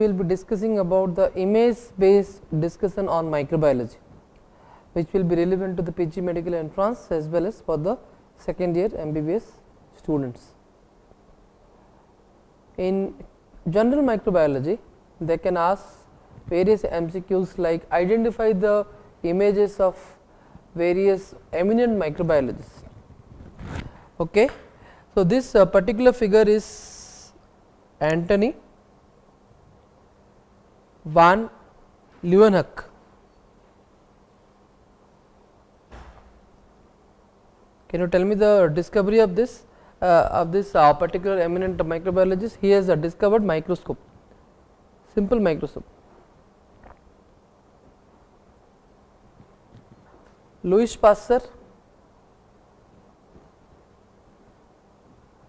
we will be discussing about the image based discussion on microbiology, which will be relevant to the PG medical entrance as well as for the second year MBBS students. In general microbiology, they can ask various MCQs like identify the images of various eminent microbiologists. Okay. So, this particular figure is Antony van Leeuwenhoek. Can you tell me the discovery of this particular eminent microbiologist? He has discovered microscope, simple microscope. Louis Pasteur.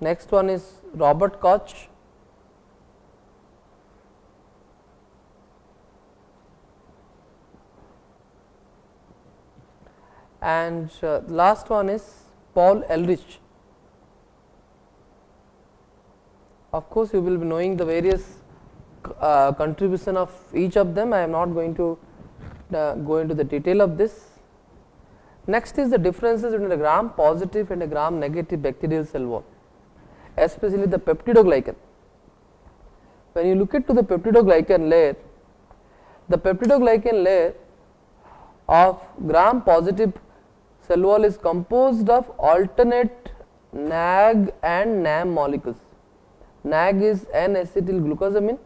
Next one is Robert Koch. And last one is Paul Ehrlich. Of course, you will be knowing the various contribution of each of them. I am not going to go into the detail of this. Next is the differences between a gram positive and a gram negative bacterial cell wall, especially the peptidoglycan. When you look at to the peptidoglycan layer, the peptidoglycan layer of gram positive cell wall is composed of alternate NAG and NAM molecules. NAG is N-acetyl glucosamine,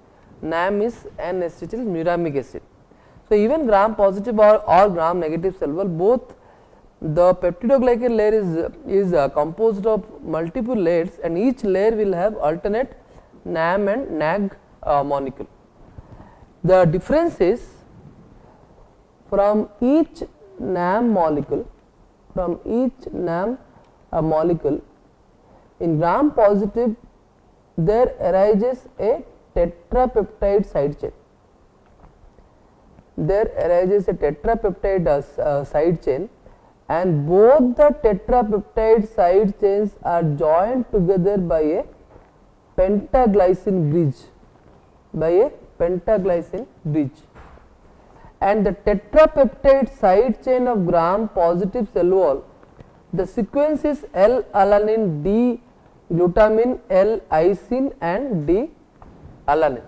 NAM is N-acetyl muramic acid. So, even gram positive or gram negative cell wall, both the peptidoglycan layer is composed of multiple layers, and each layer will have alternate NAM and NAG molecule. The difference is from each NAM molecule, in gram positive there arises a tetrapeptide side chain. Side chain, and both the tetrapeptide side chains are joined together by a pentaglycine bridge. And the tetrapeptide side chain of gram positive cell wall, the sequence is L-alanine, D-glutamine, L-lysine and D-alanine.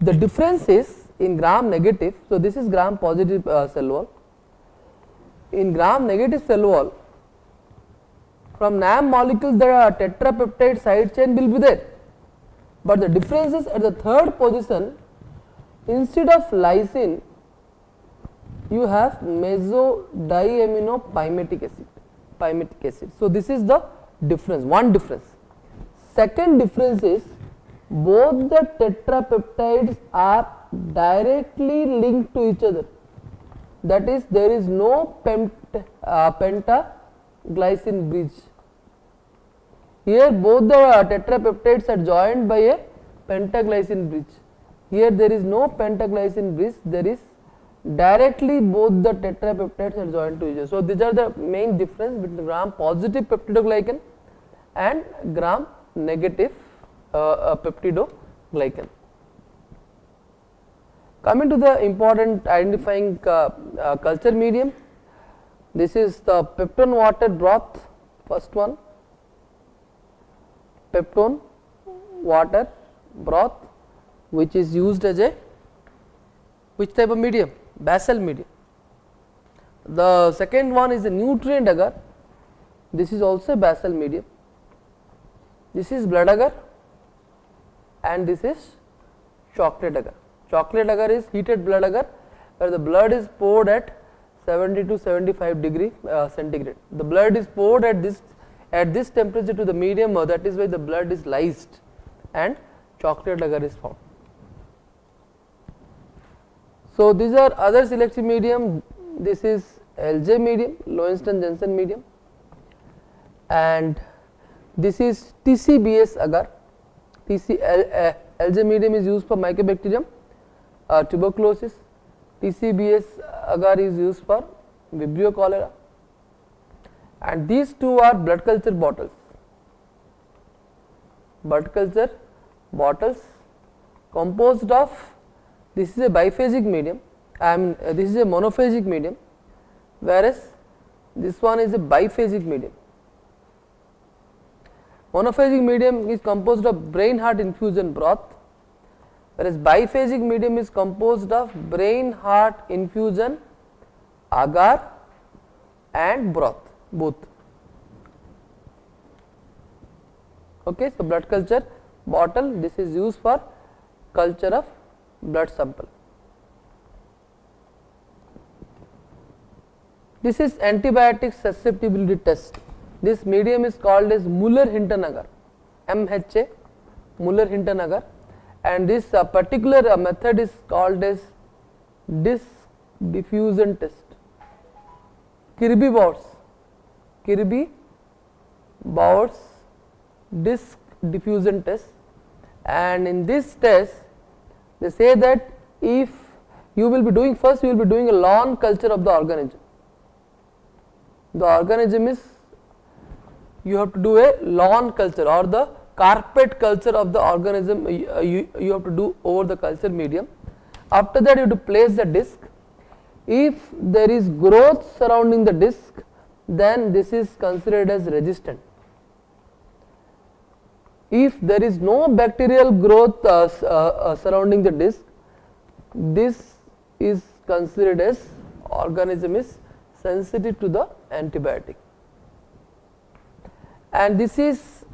The difference is in gram negative. So, this is gram positive cell wall. In gram negative cell wall, from NAM molecules the tetrapeptide side chain will be there, but the difference is at the third position, instead of lysine you have mesodiaminopimetic acid. So, this is the difference, one difference. Second difference is both the tetrapeptides are directly linked to each other, that is there is no pentaglycine bridge. Here both the tetrapeptides are joined by a pentaglycine bridge. Here there is no pentaglycine bridge, there is directly both the tetrapeptides are joined to each other. So, these are the main difference between gram positive peptidoglycan and gram negative peptidoglycan. Coming to the important identifying culture medium, this is the peptone water broth, first one, peptone water broth, which is used as a which type of medium? Basal medium. The second one is a nutrient agar, this is also a basal medium. This is blood agar and this is chocolate agar. Chocolate agar is heated blood agar, where the blood is poured at 70 to 75 degree centigrade. The blood is poured at this temperature to the medium, that is why the blood is lysed and chocolate agar is formed. So, these are other selective medium. This is LJ medium, Lowenstein-Janssen medium, and this is TCBS agar. LJ medium is used for Mycobacterium tuberculosis, TCBS agar is used for Vibrio cholera, and these two are blood culture bottles. composed of, this is a biphasic medium, this is a monophasic medium, whereas this one is a biphasic medium. Monophasic medium is composed of brain heart infusion broth, whereas biphasic medium is composed of brain heart infusion agar and broth both. Okay, so blood culture bottle, this is used for culture of blood sample. This is antibiotic susceptibility test. This medium is called as Muller-Hinton agar, MHA, Muller-Hinton agar, and this particular method is called as disc diffusion test. Kirby-Bowers disc diffusion test, and in this test they say that if you will be doing, first you will be doing a lawn culture of the organism. The organism is, you have to do a lawn culture or the carpet culture of the organism, you have to do over the culture medium. After that you have to place the disc. If there is growth surrounding the disc, then this is considered as resistant. If there is no bacterial growth surrounding the disc, this is considered as organism is sensitive to the antibiotic. And this is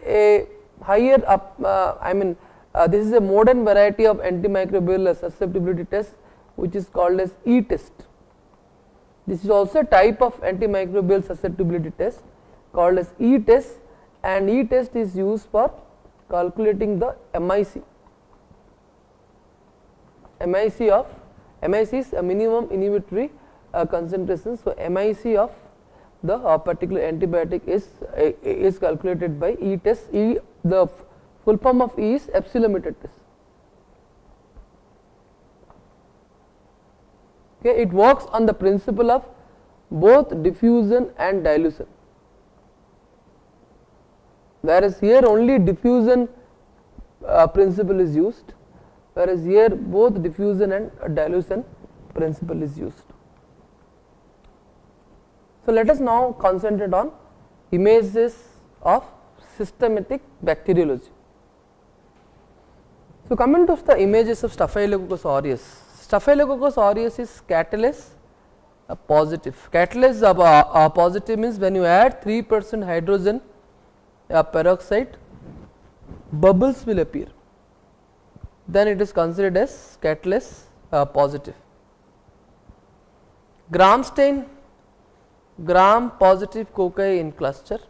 a higher up, this is a modern variety of antimicrobial susceptibility test, which is called as E-test. This is also a type of antimicrobial susceptibility test called as E-test, and E-test is used for calculating the MIC. MIC is a minimum inhibitory concentration. So MIC of the particular antibiotic is calculated by E-test. The full form of E is epsilometer test. Okay, it works on the principle of both diffusion and dilution, whereas here only diffusion principle is used, whereas here both diffusion and dilution principle is used. So let us now concentrate on images of systematic bacteriology. So coming to the images of Staphylococcus aureus. Staphylococcus aureus is catalase positive. Catalase positive means when you add 3% hydrogen peroxide, bubbles will appear, then it is considered as catalase positive. Gram stain, gram positive cocci in cluster.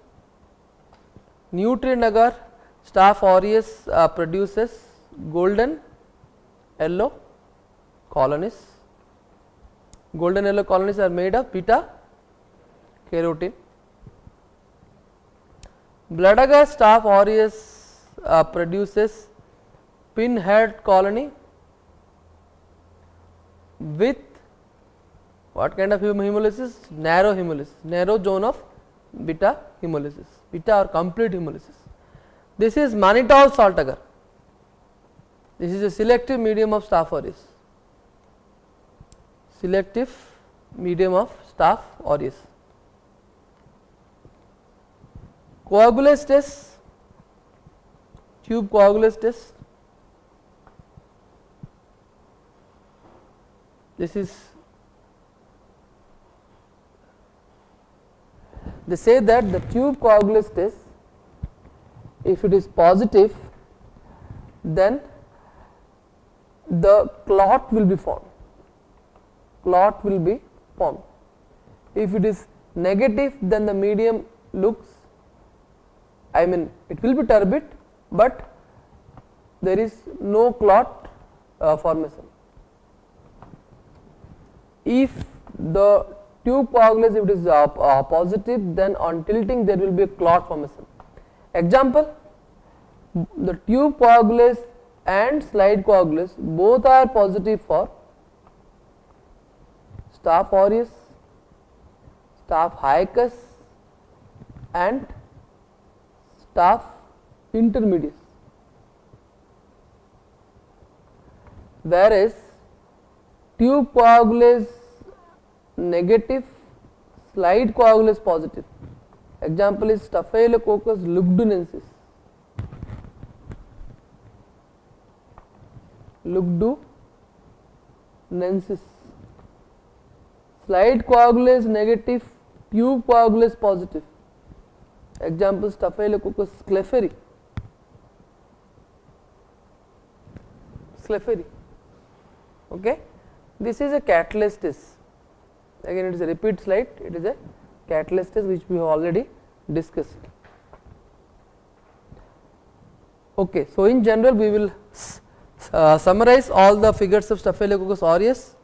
Nutrient agar, Staph aureus produces golden yellow colonies. Golden yellow colonies are made of beta carotene. Blood agar Staph aureus produces pinhead colony with what kind of hemolysis? Narrow hemolysis, narrow zone of beta hemolysis, beta or complete hemolysis. This is mannitol salt agar. This is a selective medium of Staph aureus. Selective medium of Staph aureus. Coagulase test, tube coagulase test. This is, they say that the tube coagulase test, if it is positive, then the clot will be formed. Clot will be formed. If it is negative, then the medium looks, it will be turbid, but there is no clot formation. If the tube coagulase, if it is positive, then on tilting there will be a clot formation. Example, the tube coagulase and slide coagulase both are positive for Staph aureus, Staph hyacus and Staph intermedius. whereas tube coagulase negative, slide coagulase positive. Example is Staphylococcus lugdunensis. Lugdunensis. Slide coagulase negative, tube coagulase positive. Example Staphylococcus scleferi. Okay, this is a catalase test. Again, it is a repeat slide. It is a catalase test which we have already discussed. Okay, so in general we will summarize all the figures of Staphylococcus aureus.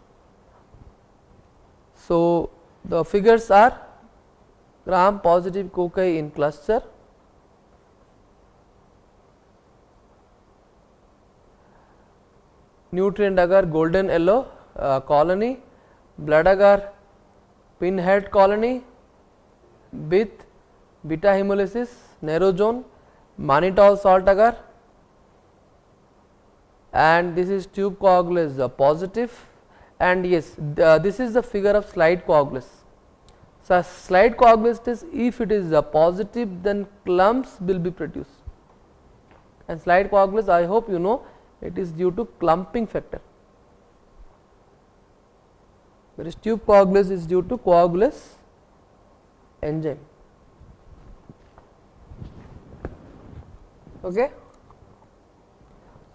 So the figures are gram positive cocci in cluster, nutrient agar golden yellow colony, blood agar pinhead colony with beta hemolysis, narrow zone, mannitol salt agar, and this is tube coagulase positive, and yes, this is the figure of slide coagulase. So, slide coagulase test, if it is positive, then clumps will be produced, and slide coagulase, I hope you know, it is due to clumping factor, whereas tube coagulase is due to coagulase enzyme. Okay.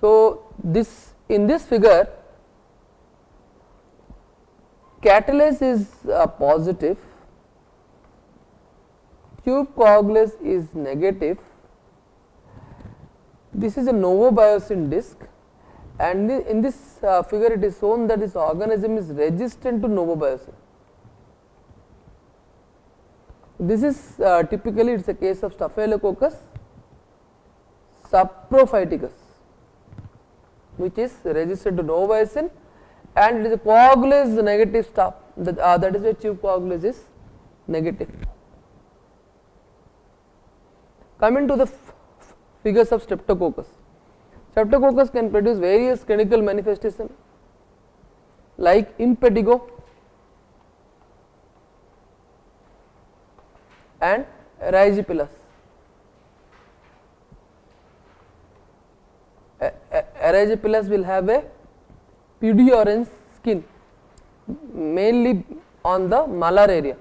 So, this in this figure catalase is positive, tube coagulase is negative, this is a novobiosyn disc, and in this figure it is shown that this organism is resistant to novobiosyn. This is typically it is a case of Staphylococcus saprophyticus, which is resistant to novobiosyn, and it is a coagulase negative stop, that is why tube coagulase is negative. Coming to the figures of Streptococcus. Streptococcus can produce various clinical manifestations like impetigo and erysipelas. Erysipelas will have a pudgy orange skin, mainly on the malar area.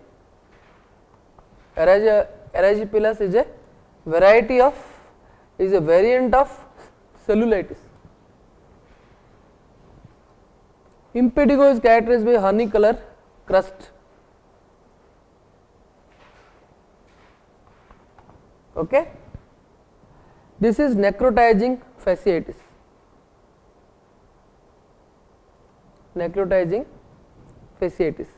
Erysipelas is a variety of, is a variant of cellulitis. Impetigo is characterized by honey color crust. Okay. This is necrotizing fasciitis. Necrotizing fasciitis.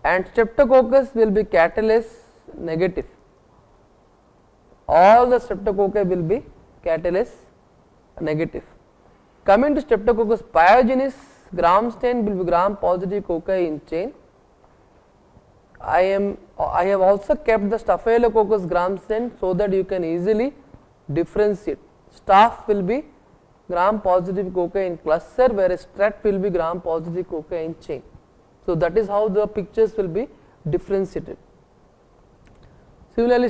And Streptococcus will be catalase negative. All the Streptococci will be catalase negative. Coming to Streptococcus pyogenes, gram stain will be gram positive cocci in chain. I have also kept the Staphylococcus gram stain so that you can easily differentiate. Staph will be gram positive cocci in cluster, whereas Stret will be gram positive cocci in chain. So that is how the pictures will be differentiated. Similarly,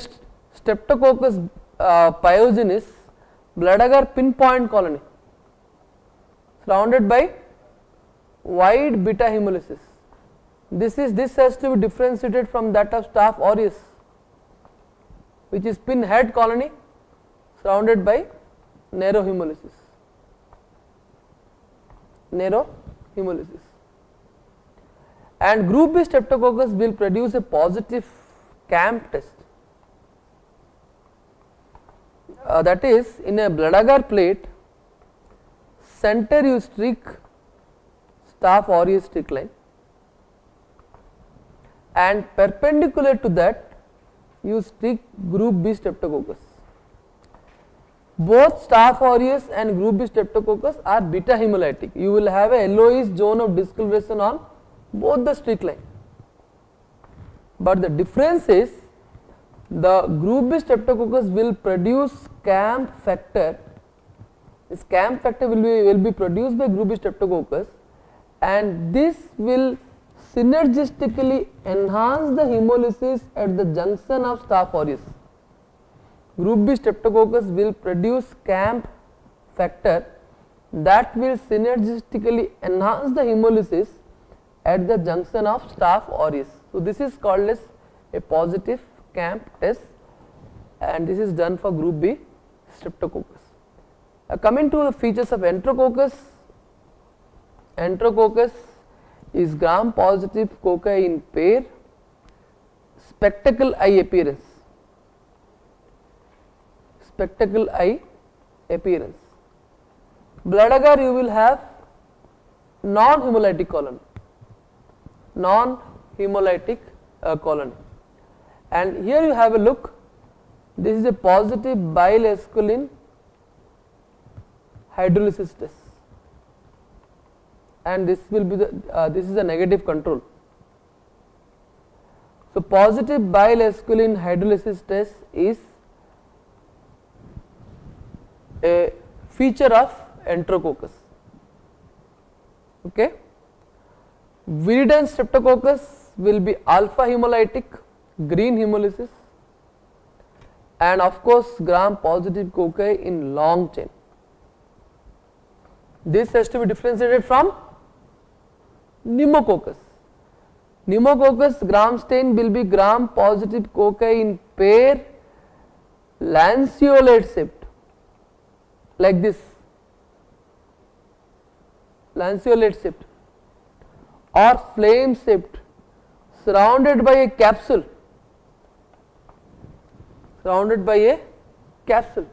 Streptococcus pyogenes, blood agar pinpoint colony surrounded by wide beta hemolysis. This has to be differentiated from that of Staph aureus, which is pinhead colony surrounded by narrow hemolysis. Narrow hemolysis. And group B Streptococcus will produce a positive CAMP test. That is, in a blood agar plate, center you streak Staph aureus streak line, and perpendicular to that you streak group B Streptococcus. Both Staph aureus and group B Streptococcus are beta hemolytic. You will have a yellowish zone of discoloration on both the streak line. But the difference is the group B Streptococcus will produce CAMP factor This CAMP factor will be produced by group B Streptococcus, and this will synergistically enhance the hemolysis at the junction of Staph aureus. Group B Streptococcus will produce CAMP factor that will synergistically enhance the hemolysis at the junction of Staph aureus. So, this is called as a positive CAMP test, and this is done for group B Streptococcus. Coming to the features of Enterococcus. Enterococcus is gram positive cocci in pair, spectacle eye appearance. Spectacle eye appearance. Blood agar you will have non-hemolytic colony. Non-hemolytic colony. And here you have a look. This is a positive bile esculin hydrolysis test, and this will be the this is a negative control. So, positive bile esculin hydrolysis test is a feature of Enterococcus. Okay. Viridans Streptococcus will be alpha hemolytic, green hemolysis, and of course gram positive cocci in long chain. This has to be differentiated from Pneumococcus. Pneumococcus gram stain will be gram positive cocci in pair, lanceolate sept, like this, lanceolate sept or flame sept surrounded by a capsule, surrounded by a capsule.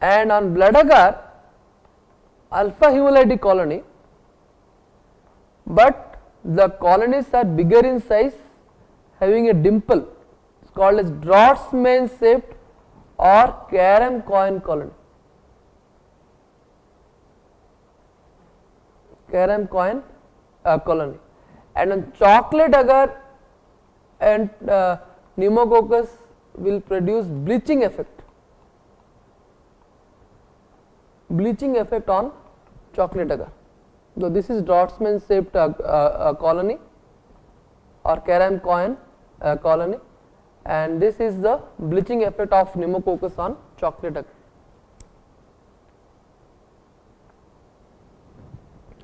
And on blood agar, alpha hemolytic colony, but the colonies are bigger in size, having a dimple. It is called as Draughtsman sept or Karam-Cohen colony. Karam-Cohen colony. And on chocolate agar and Pneumococcus will produce bleaching effect. Bleaching effect on chocolate agar. So, this is Draughtsman sept colony or Karam-Cohen colony, and this is the bleaching effect of Pneumococcus on chocolate agar.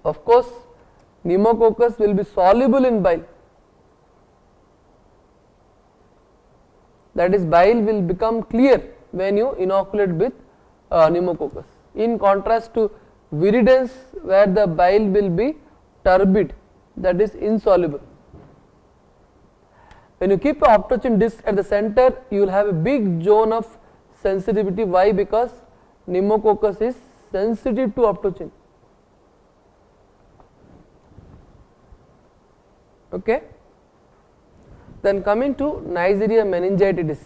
Of course, Pneumococcus will be soluble in bile, that is bile will become clear when you inoculate with Pneumococcus, in contrast to viridans where the bile will be turbid, that is insoluble. When you keep a optocin disc at the center, you will have a big zone of sensitivity. Why? Because Pneumococcus is sensitive to optocin. Okay. Then coming to Neisseria meningitidis,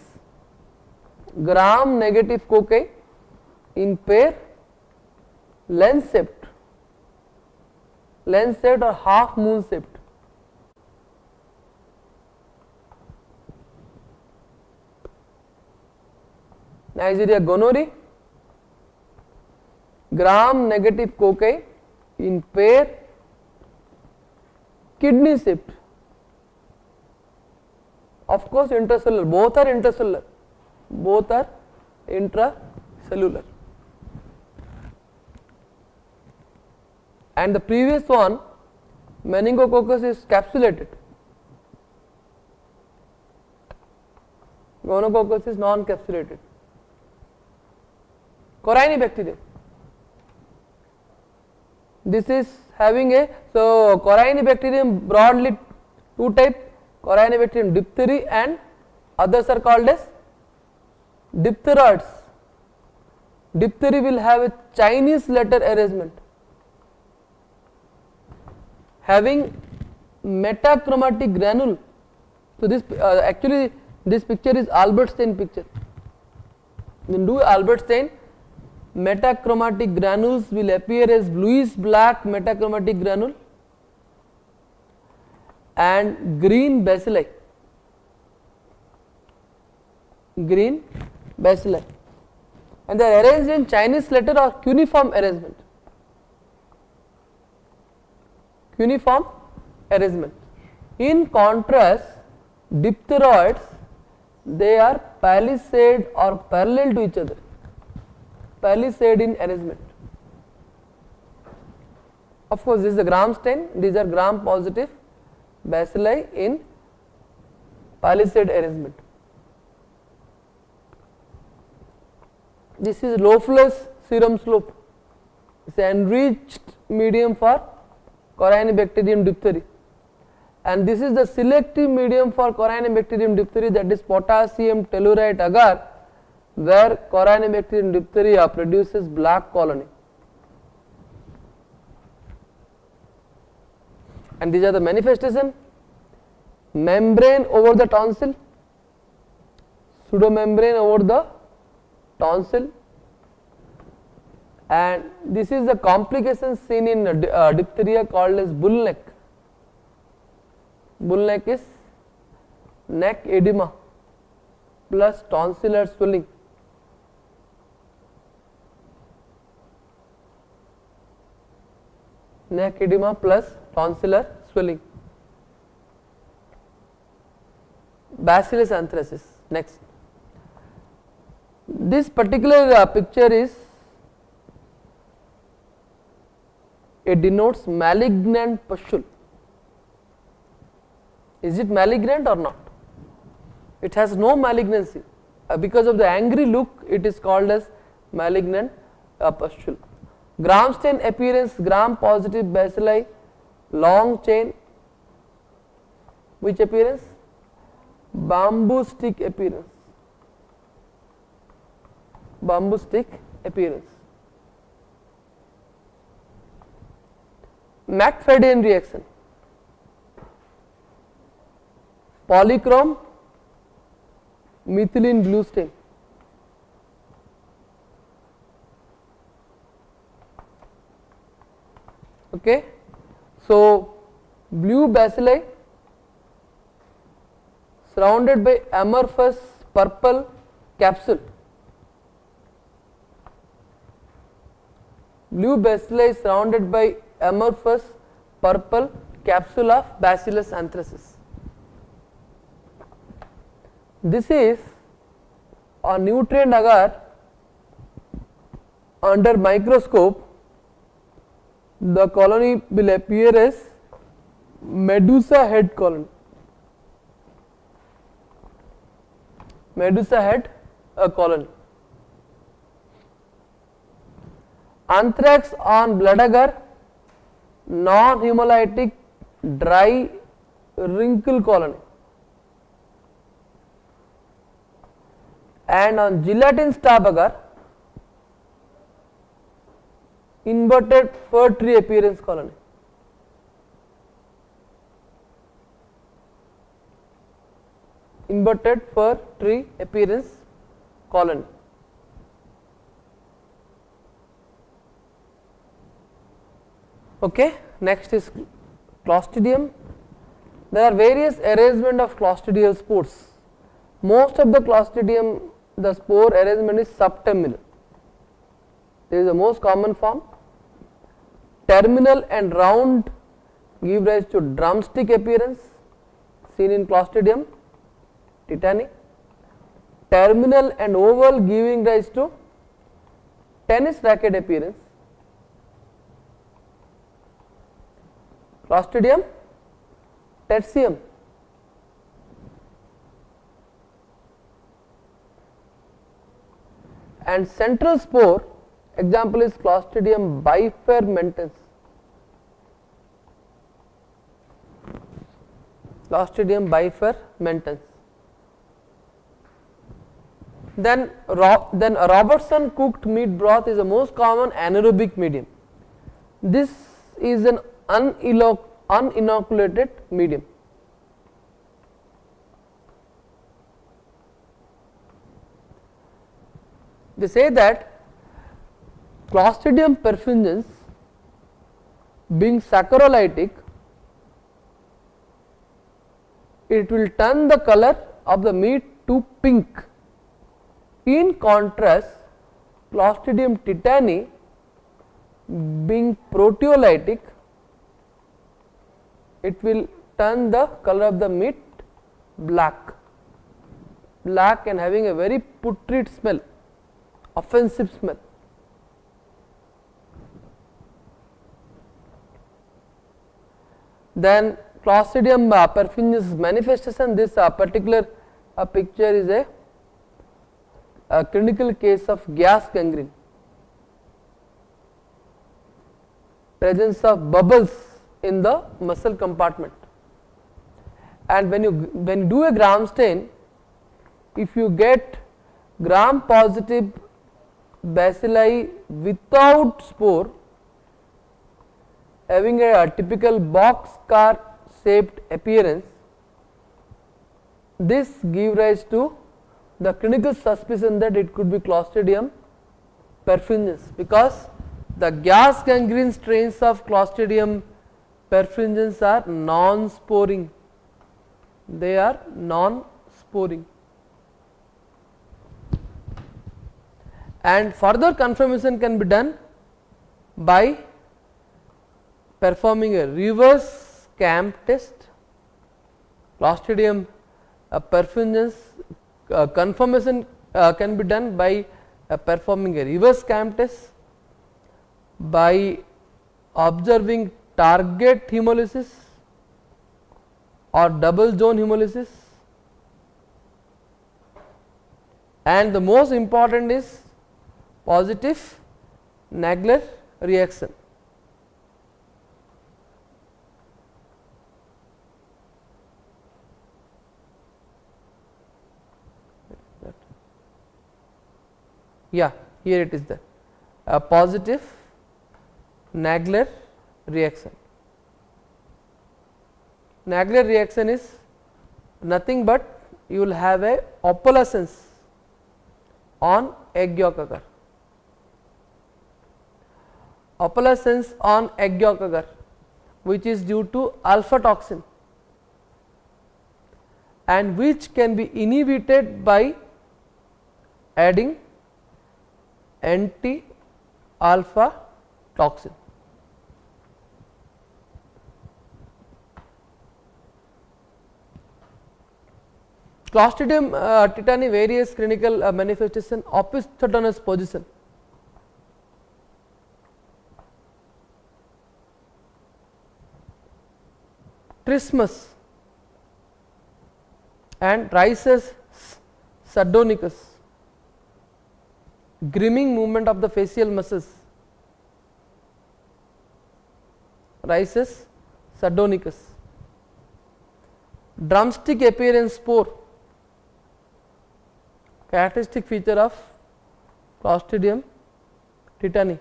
gram negative cocci in pair, lens sept or half moon sept. Neisseria gonorrhoeae, gram negative cocci in pair, kidney sept. Of course, intracellular, both are intracellular, both are intracellular. And the previous one, meningococcus, is capsulated, gonococcus is non-capsulated. Corynebacterium, this is having a, so Corynebacterium broadly two type, Corynebacterium diphthery and others are called as diphtheroids. Diphthery will have a Chinese letter arrangement having metachromatic granule. So, this actually this picture is Albert Stein picture. Then do Albert Stein, metachromatic granules will appear as bluish black metachromatic granule and green bacilli, green bacilli. and they are arranged in Chinese letter or cuneiform arrangement. Cuneiform arrangement. In contrast, diphtheroids, they are palisade or parallel to each other, palisade in arrangement. Of course, this is the gram stain, these are gram positive bacilli in palisade arrangement. This is lophless serum slope, it is an enriched medium for Corynebacterium diphtheria, and this is the selective medium for Corynebacterium diphtheria, that is potassium tellurite agar, where Corynebacterium diphtheria produces black colony. And these are the manifestation: membrane over the tonsil, pseudomembrane over the tonsil, and this is the complication seen in diphtheria called as bull neck. Bull neck is neck edema plus tonsillar swelling. Neck edema plus tonsillar swelling. Bacillus anthracis. Next, this particular picture is, it denotes malignant pustule. Is it malignant or not? It has no malignancy. Because of the angry look, it is called as malignant pustule. Gram stain appearance, gram positive bacilli, long chain. Which appearance? Bamboo stick appearance. Bamboo stick appearance. McFadden reaction. Polychrome, methylene blue stain. Okay. So, blue bacilli surrounded by amorphous purple capsule. Blue bacilli surrounded by amorphous purple capsule of Bacillus anthracis. This is a nutrient agar under microscope. The colony will appear as medusa head colony. Medusa head colony. Anthrax on blood agar, non-hemolytic dry wrinkle colony, and on gelatin stab agar, inverted fir tree appearance colony. Inverted fir tree appearance colony. Okay. Next is Clostridium. There are various arrangement of Clostridial spores. Most of the Clostridium, the spore arrangement is subterminal. This is the most common form. Terminal and round give rise to drumstick appearance seen in Clostridium tetani. Terminal and oval giving rise to tennis racket appearance. Clostridium tertium. And central spore, example is Clostridium bifermentans. Clostridium bifermentans. Then Robertson cooked meat broth is the most common anaerobic medium. This is an uninoculated medium. They say that Clostridium perfringens, being saccharolytic, it will turn the color of the meat to pink. In contrast, Clostridium tetani being proteolytic, it will turn the color of the meat black and having a very putrid smell, offensive smell. Then Clostridium perfringens manifestation, this particular picture is a clinical case of gas gangrene, presence of bubbles in the muscle compartment. And when you do a gram stain, if you get gram positive bacilli without spore having a typical box car shaped appearance, this give rise to the clinical suspicion that it could be Clostridium perfringens, because the gas gangrene strains of Clostridium perfringens are non-sporing, they are non-sporing. And further confirmation can be done by performing a reverse CAMP test. Clostridium perfringens confirmation can be done by performing a reverse CAMP test, by observing target hemolysis or double zone hemolysis, and the most important is positive Nagler reaction. Yeah, here it is there, a positive Nagler reaction. Nagler reaction is nothing but you will have a opalescence on egg yolk agar. Opalescence on egg yolk agar, which is due to alpha toxin and which can be inhibited by adding anti alpha toxin. Clostridium tetani various clinical manifestation, opisthotonous position. Trismus and Rhizus sardonicus, grimming movement of the facial muscles, Rhizus sardonicus. Drumstick appearance spore, characteristic feature of Clostridium tetani.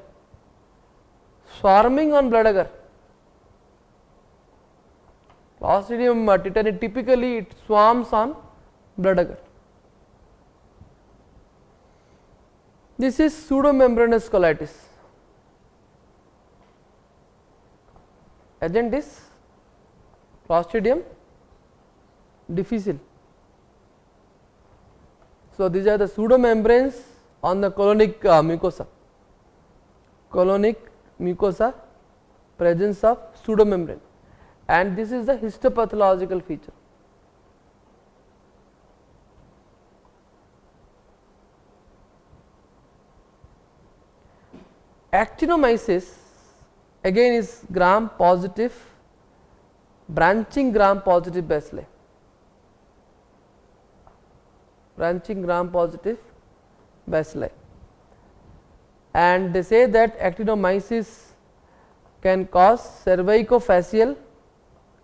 Swarming on blood agar, Clostridium tetani typically it swarms on blood agar. This is pseudomembranous colitis. Agent is Clostridium difficile. So, these are the pseudomembranes on the colonic mucosa. Colonic mucosa, presence of pseudomembrane, and this is the histopathological feature. Actinomyces again is gram positive, branching gram positive bacilli, branching gram positive bacilli, and they say that actinomyces can cause cervicofacial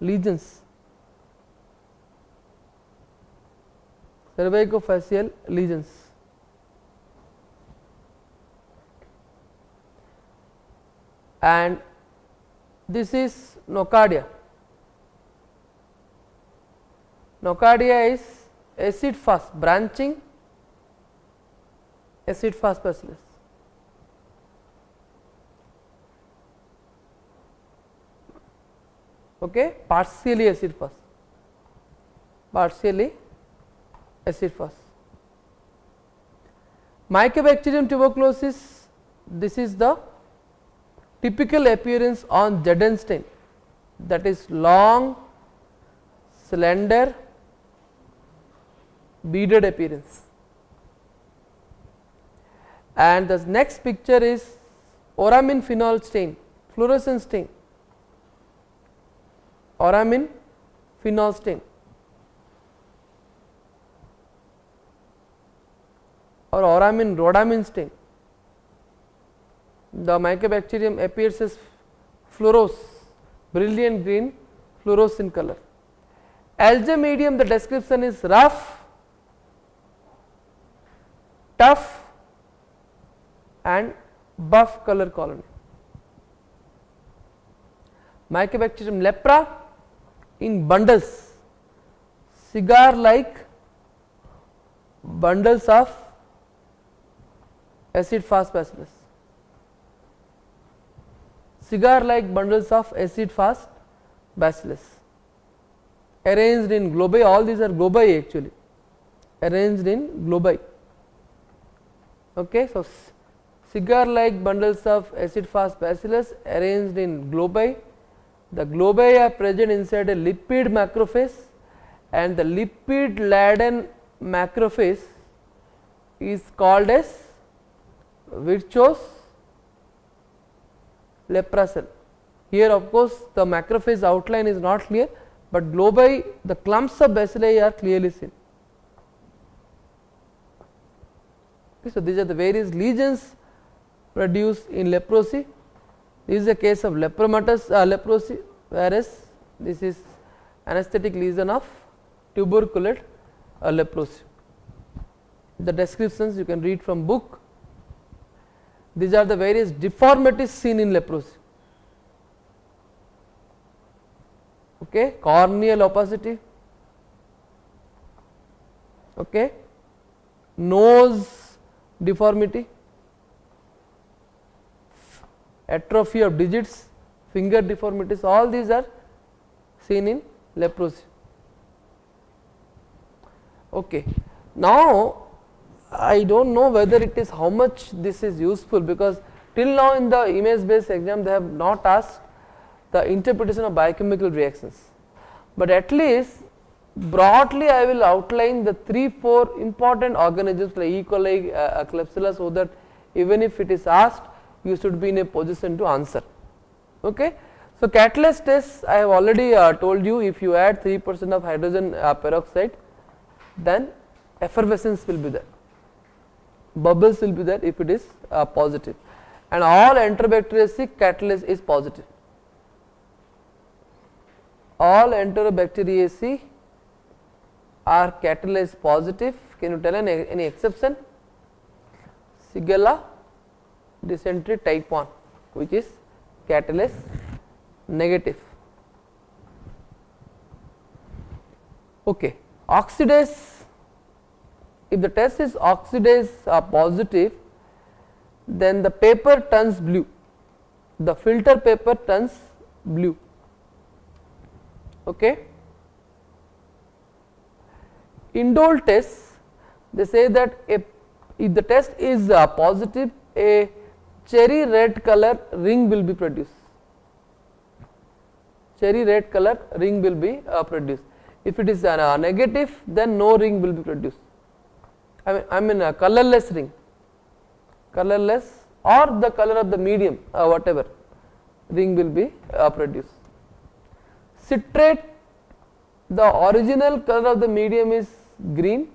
lesions, cervicofacial lesions. And this is nocardia. Nocardia is acid fast, branching acid fast bacillus. Okay, partially acid fast, partially acid fast. Mycobacterium tuberculosis, this is the typical appearance on Jaden stain, that is long, slender, beaded appearance. And the next picture is Oramin phenol stain, fluorescent stain, Oramin phenol stain or Oramin rhodamin stain. The Mycobacterium appears as fluoros, brilliant green, fluorescent color. Algae medium, the description is rough, tough and buff color colony. Mycobacterium lepra in bundles, cigar like bundles of acid fast bacillus, cigar like bundles of acid fast bacillus arranged in globi. All these are globi actually, arranged in globi. Okay, so cigar like bundles of acid fast bacillus arranged in globi. The globi are present inside a lipid macrophage, and the lipid laden macrophage is called as Virchow's lepra cell. Here of course the macrophage outline is not clear, but globi, the clumps of bacilli are clearly seen. Okay, so these are the various lesions produced in leprosy. This is a case of lepromatous leprosy, whereas this is anesthetic lesion of tuberculate leprosy. The descriptions you can read from book. These are the various deformities seen in leprosy. Okay, corneal opacity, okay, nose deformity, atrophy of digits, finger deformities, all these are seen in leprosy. Okay. Now, I do not know whether it is how much this is useful, because till now in the image based exam they have not asked the interpretation of biochemical reactions, but at least broadly I will outline the 3-4 important organisms like E. coli, Klebsiella, so that even if it is asked you should be in a position to answer. Okay. So, catalase test I have already told you, if you add 3% of hydrogen peroxide, then effervescence will be there, bubbles will be there if it is positive, and all Enterobacteriaceae catalase is positive. All Enterobacteriaceae are catalase positive. Can you tell any exception? Shigella dysentery type 1, which is catalase negative. Okay. Oxidase, if the test is oxidase positive, then the paper turns blue, the filter paper turns blue. Okay. Indole test, they say that if the test is positive, a cherry red color ring will be produced, cherry red color ring will be produced. If it is negative, then no ring will be produced. I mean a colorless ring, colorless or the color of the medium, whatever ring will be produced. Citrate, the original color of the medium is green,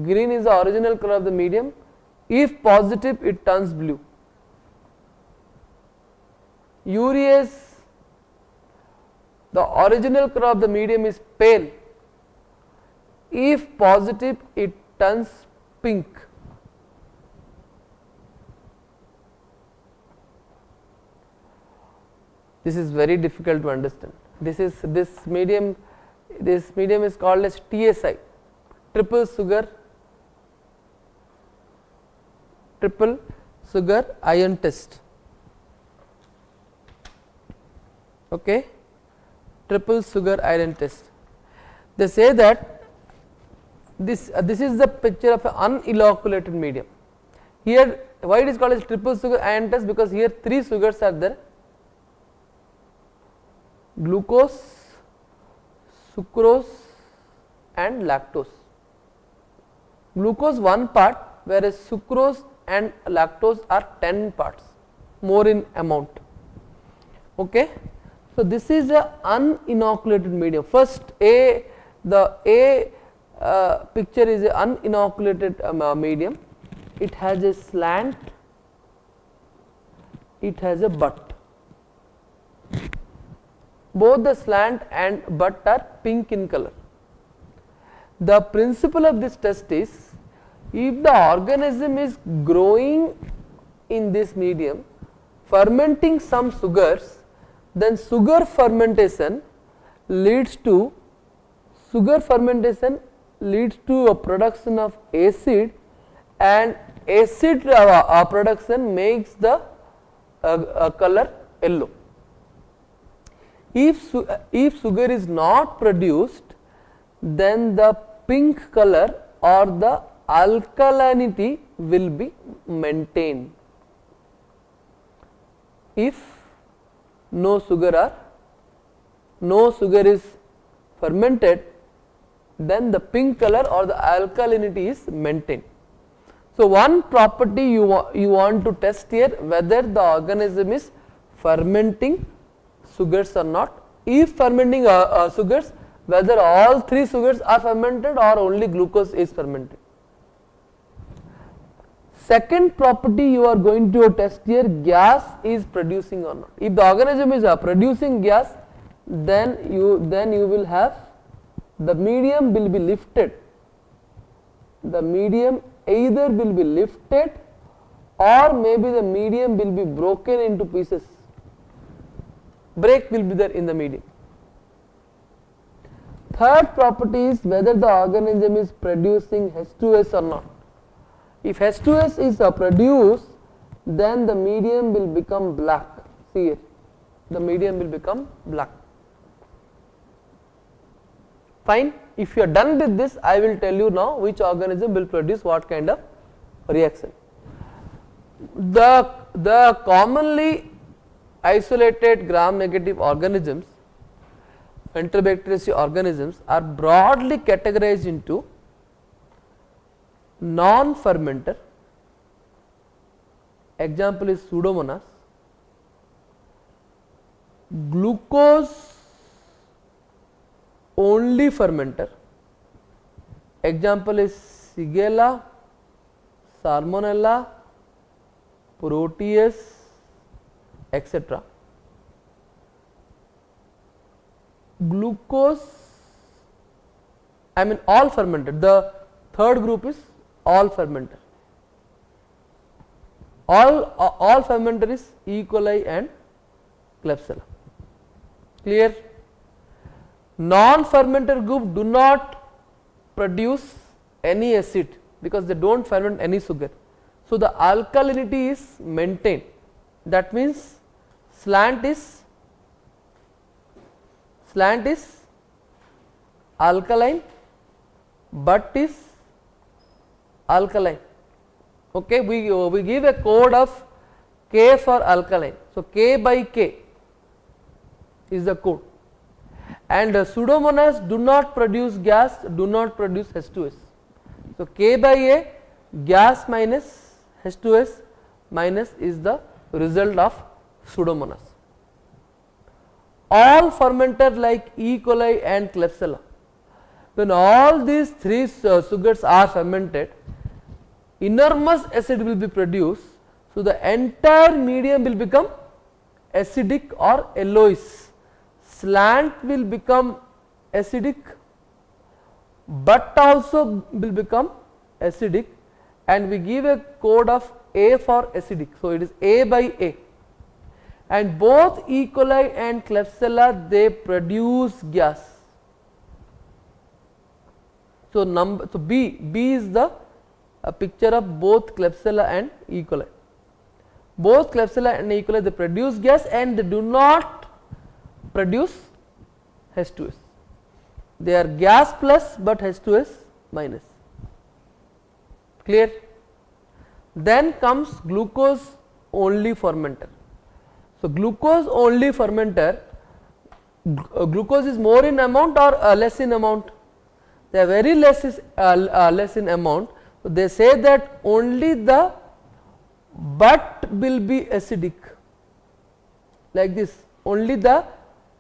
green is the original color of the medium. If positive, it turns blue. Urease, the original color of the medium is pale, if positive it turns pink. This is very difficult to understand. This medium is called as TSI, triple sugar ion test. Okay. Triple sugar iron test. They say that this is the picture of an uninoculate medium. Here why it is called as triple sugar ion test, because here 3 sugars are there: glucose, sucrose and lactose. Glucose 1 part, whereas sucrose and lactose are 10 parts more in amount. Okay. So, this is a uninoculated medium. First the A picture is an uninoculated medium. It has a slant, it has a butt. Both the slant and butt are pink in color. The principle of this test is, if the organism is growing in this medium, fermenting some sugars, then sugar fermentation leads to a production of acid, and acid production makes the color yellow. If sugar is not produced, then the pink color or the alkalinity will be maintained. If no sugar is fermented, then the pink color or the alkalinity is maintained. So, one property you want to test here, whether the organism is fermenting sugars or not. If fermenting sugars, whether all 3 sugars are fermented or only glucose is fermented. Second property you are going to test here, gas is producing or not. If the organism is producing gas, then you will have, the medium will be lifted. The medium either will be lifted or maybe the medium will be broken into pieces. Break will be there in the medium. Third property is whether the organism is producing H2S or not. If H2S is produced, then the medium will become black. See here, the medium will become black. Fine. If you are done with this, I will tell you now which organism will produce what kind of reaction. The commonly isolated gram negative organisms, Enterobacteriaceae organisms, are broadly categorized into non-fermenter. Example is Pseudomonas, glucose only fermenter. Example is Shigella, Salmonella, Proteus, etc. Glucose, I mean all fermenter. The third group is all fermenter. All fermenter is E. coli and Klebsiella. Clear? Non-fermenter group do not produce any acid because they do not ferment any sugar. So, the alkalinity is maintained. That means slant is alkaline, butt is alkaline. Okay, we give a code of K for alkaline. So, K by K is the code, and Pseudomonas do not produce gas, do not produce H2S. So, K by A, gas minus H2S minus is the result of Pseudomonas. All fermenter like E. coli and Klebsiella, when all these 3 sugars are fermented, enormous acid will be produced. So, the entire medium will become acidic or yellowish. Slant will become acidic, butt also will become acidic, and we give a code of A for acidic. So, it is A by A, and both E. coli and Klebsiella, they produce gas. So, B is the picture of both Klebsiella and E. coli. Both Klebsiella and E. coli, they produce gas and they do not produce H2S. They are gas plus but H2S minus. Clear? Then comes glucose only fermenter. So, glucose only fermenter, glucose is more in amount or less in amount? They are very less less in amount. So, they say that only the butt will be acidic, like this, only the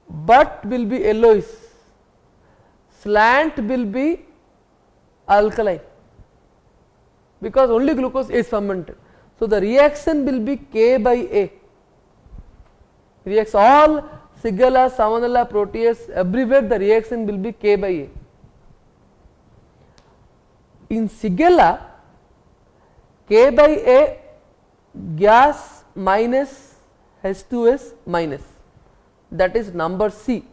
butt will be yellowish, slant will be alkaline, because only glucose is fermented. So, the reaction will be K by A, reacts all Shigella, Salmonella, Proteus, everywhere the reaction will be K by A. In Shigella, K by A gas minus H2S minus, that is number C.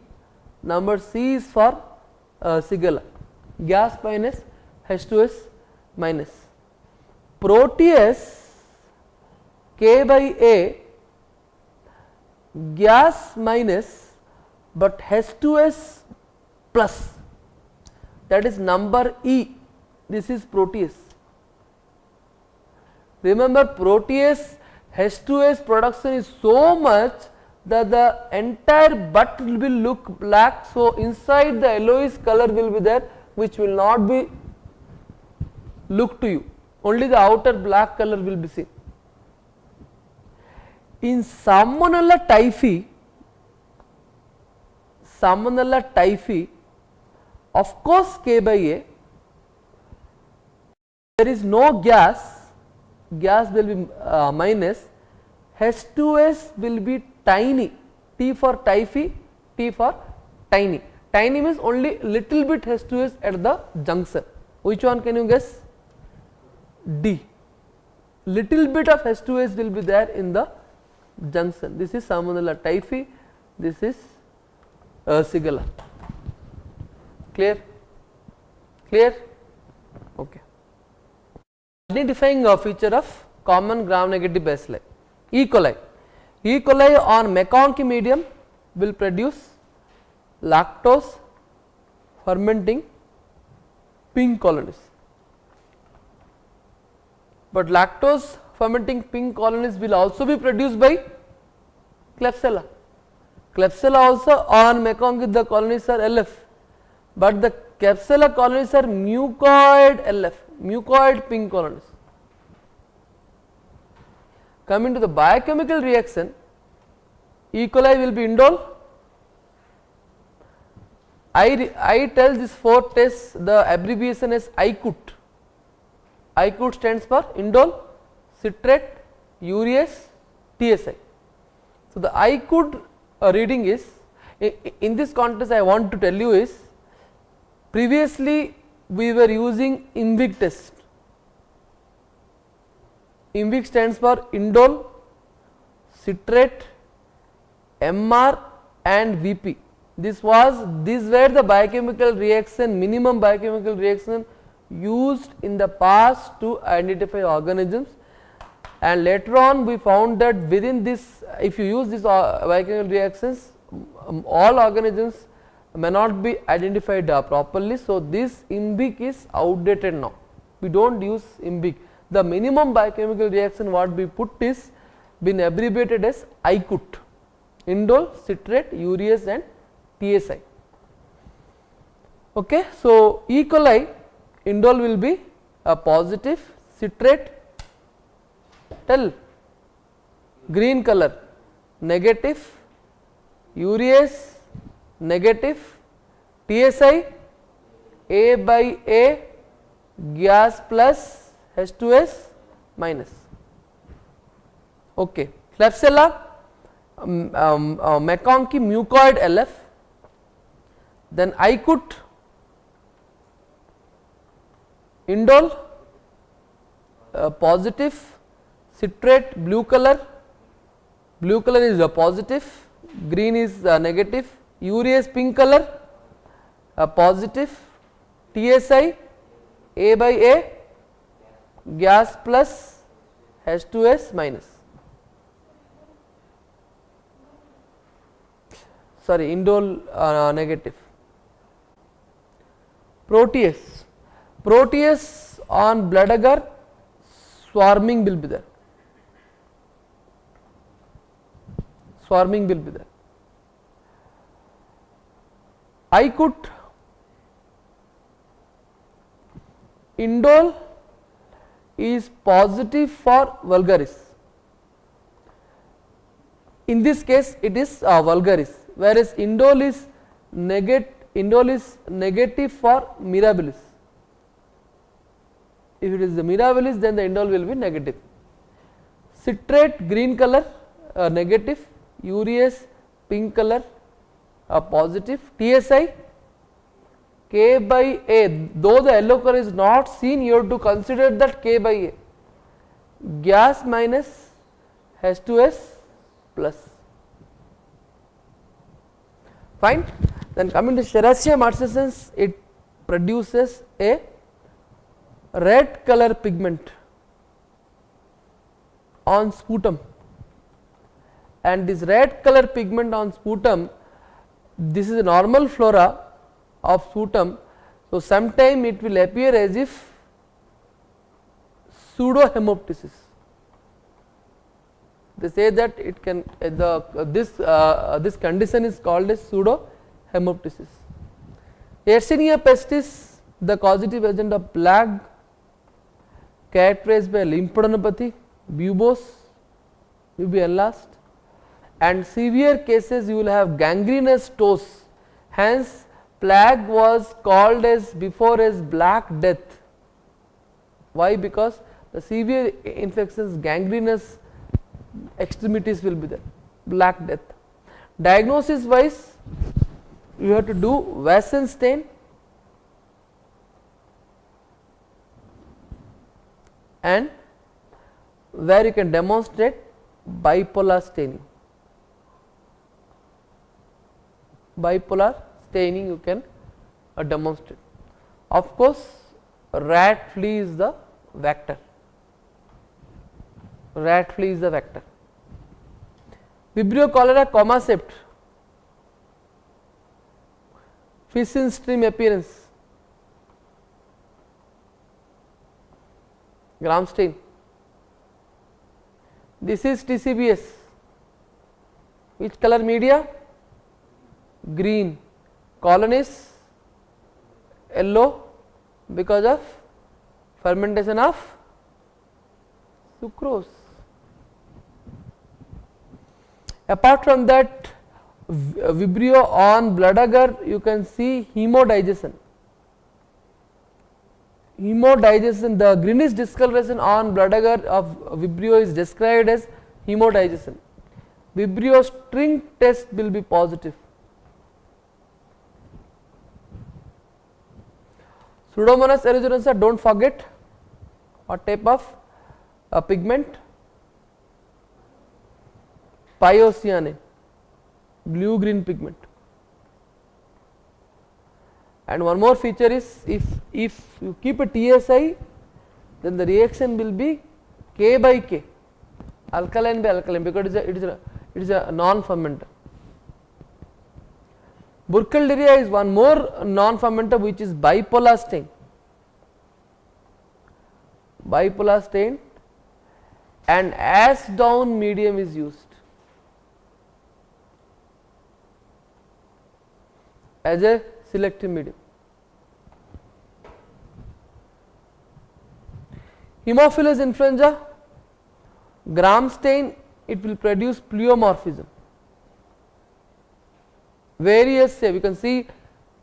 Number C is for Shigella, gas minus H2S minus. Proteus, K by A gas minus but H2S plus, that is number E. This is Proteus. Remember, Proteus H2S production is so much that the entire butt will look black. So, inside the yellowish color will be there, which will not be look to you, only the outer black color will be seen. In Salmonella typhi, of course K by A, there is no gas, gas will be minus, H2S will be tiny, T for typhi, T for tiny. Tiny means only little bit H2S at the junction. Which one can you guess? D. Little bit of H2S will be there in the junction. This is Salmonella typhi, this is Shigella. Clear? Clear? Okay. Identifying a feature of common gram negative bacilli. E. coli. E. coli on MacConkey medium will produce lactose fermenting pink colonies. But lactose fermenting pink colonies will also be produced by Klebsiella. Klebsiella also on MacConkey the colonies are LF, but the Klebsiella colonies are mucoid LF, mucoid pink colonies. Coming to the biochemical reaction, E. coli will be indole. I tell this 4 tests, the abbreviation is ICUT. ICUT stands for indole, citrate, urease, TSI. So, the ICUT reading is, in this context I want to tell you is, previously we were using IMVIG test. IMVIG stands for indole, citrate, MR and VP. These were the biochemical reaction, minimum biochemical reaction used in the past to identify organisms, and later on we found that within this, if you use these biochemical reactions, all organisms may not be identified properly. So, this IMVIG is outdated now, we do not use IMVIG. The minimum biochemical reaction what we put is been abbreviated as ICUT, indole, citrate, urease and TSI. Okay. So, E. coli indole will be a positive, citrate tell green color negative, urease negative, TSI A by A gas plus H2S minus. Okay. Klebsiella MacConkey mucoid LF, then ICUT indole positive, citrate blue color is a positive, green is negative, urease pink color positive, TSI A by A gas plus H2S minus, sorry indole negative. Proteus on blood agar swarming will be there. Swarming will be there. I could indole is positive for vulgaris. In this case it is vulgaris, whereas indole is negative for mirabilis. If it is the mirabilis, then the indole will be negative. Citrate green color negative, urease pink color positive. TSI K by A, though the yellow color is not seen, you have to consider that K by A. Gas minus H2S plus. Fine. Then coming to Serratia marcescens, it produces a red color pigment on sputum, and this red color pigment on sputum, this is a normal flora of sputum. So, sometime it will appear as if pseudo hemoptysis. They say that it can this condition is called as pseudo hemoptysis. Yersinia pestis, the causative agent of plague, characterized by lymphadenopathy, buboes, will be enlarged, and severe cases you will have gangrenous toes. Hence, plague was called as before as black death. Why? Because the severe infections, gangrenous extremities will be there, black death. Diagnosis wise, you have to do Vassen stain and where you can demonstrate bipolar staining. Bipolar staining you can demonstrate. Of course, rat flea is the vector. Rat flea is the vector. Vibrio cholera comma-sept, fish in stream appearance, gram stain. This is TCBS. Which color media? Green. Colonies yellow because of fermentation of sucrose. Apart from that, Vibrio on blood agar, you can see hemodigestion. Hemodigestion, the greenish discoloration on blood agar of Vibrio is described as hemodigestion. Vibrio string test will be positive. Pseudomonas aeruginosa, do not forget what type of pigment? Pyocyane, blue green pigment. And one more feature is, if you keep a TSI, then the reaction will be K by K, alkaline by alkaline, because it is a non-fermenter. Burkholderia is one more non-fermenter which is bipolar stain. Bipolar stain and ash down medium is used as a selective medium. Haemophilus influenza, gram stain, it will produce pleomorphism. Various, we can see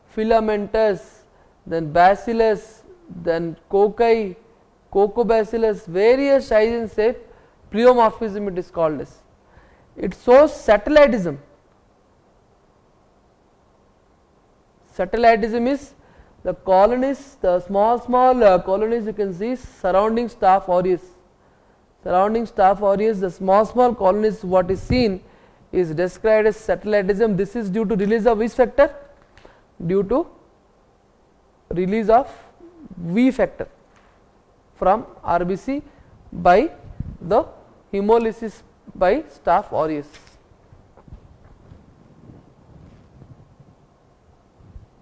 filamentous, then bacillus, then cocci, cocobacillus, various size and shape, pleomorphism it is called as. It shows satellitism. Satellitism is the colonies, the small colonies you can see surrounding Staph aureus. Surrounding Staph aureus, the small colonies what is seen is described as satellitism. This is due to release of which factor? Due to release of V factor from RBC by the hemolysis by Staph aureus.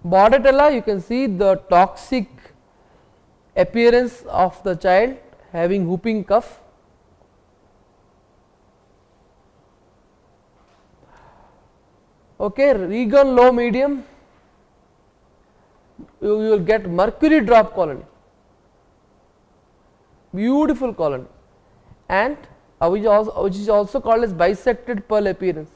Bordetella, you can see the toxic appearance of the child having whooping cough. Okay, Regan low medium, you will get mercury drop colony, beautiful colony, and which is also called as bisected pearl appearance,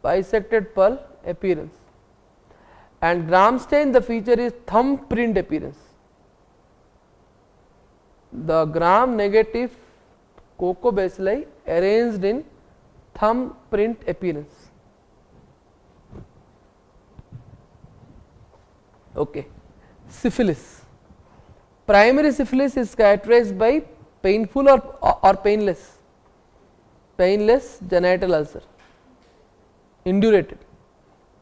bisected pearl appearance. And Gram stain, the feature is thumbprint appearance. The gram negative coco bacilli arranged in thumbprint appearance. Okay. Syphilis. Primary syphilis is characterized by painful or painless, painless genital ulcer, indurated,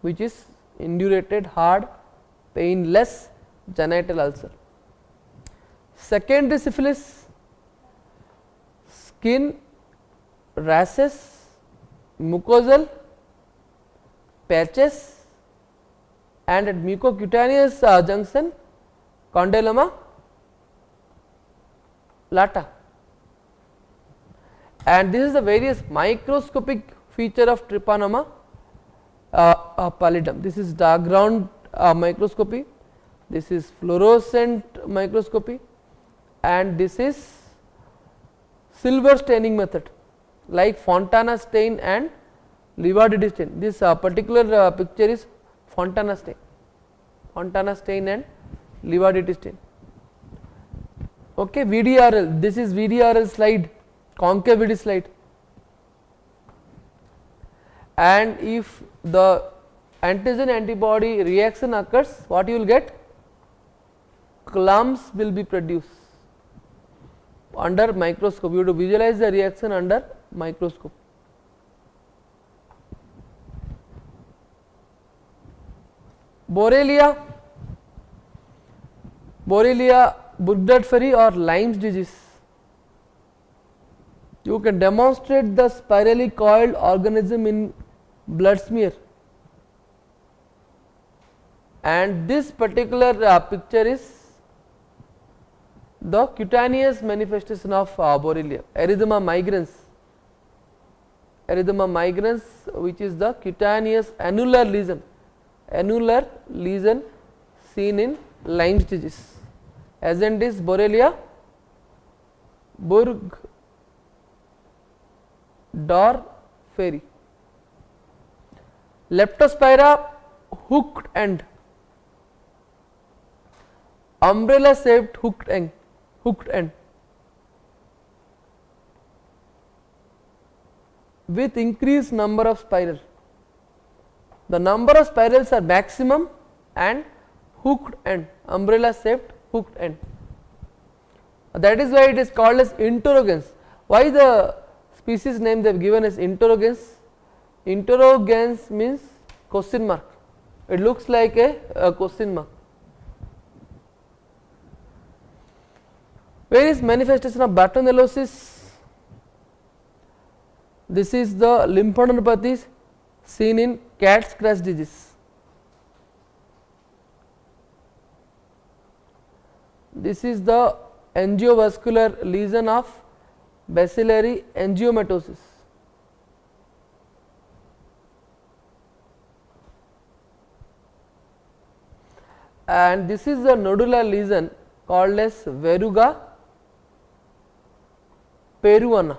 which is indurated hard painless genital ulcer. Secondary syphilis, skin rashes, mucosal patches, and at mucocutaneous junction condyloma lata, and this is the various microscopic feature of trypanosoma pallidum. This is dark ground microscopy, this is fluorescent microscopy, and this is silver staining method like Fontana stain and Livardi stain. This particular picture is Fontana stain and Livardi stain. Okay, VDRL, this is VDRL slide, concave VD slide, and if the antigen antibody reaction occurs, what you will get? Clumps will be produced under microscope. You have to visualize the reaction under microscope. Borrelia, Burgdorferi or Lyme's disease. You can demonstrate the spirally coiled organism in blood smear, and this particular picture is the cutaneous manifestation of Borrelia, erythema migrans, which is the cutaneous annular lesion seen in Lyme's disease. Agent is Borrelia Burgdorferi. Leptospira hooked end, umbrella shaped hooked end, with increased number of spiral. The number of spirals are maximum and hooked end, umbrella shaped hooked end. That is why it is called as interrogens. Why the species name they have given as interrogens? Interrogens means question mark. It looks like a question mark. Where is manifestation of Bartonellosis? This is the lymphadenopathy seen in cat scratch disease. This is the angiovascular lesion of bacillary angiomatosis. And this is the nodular lesion called as verruga peruana,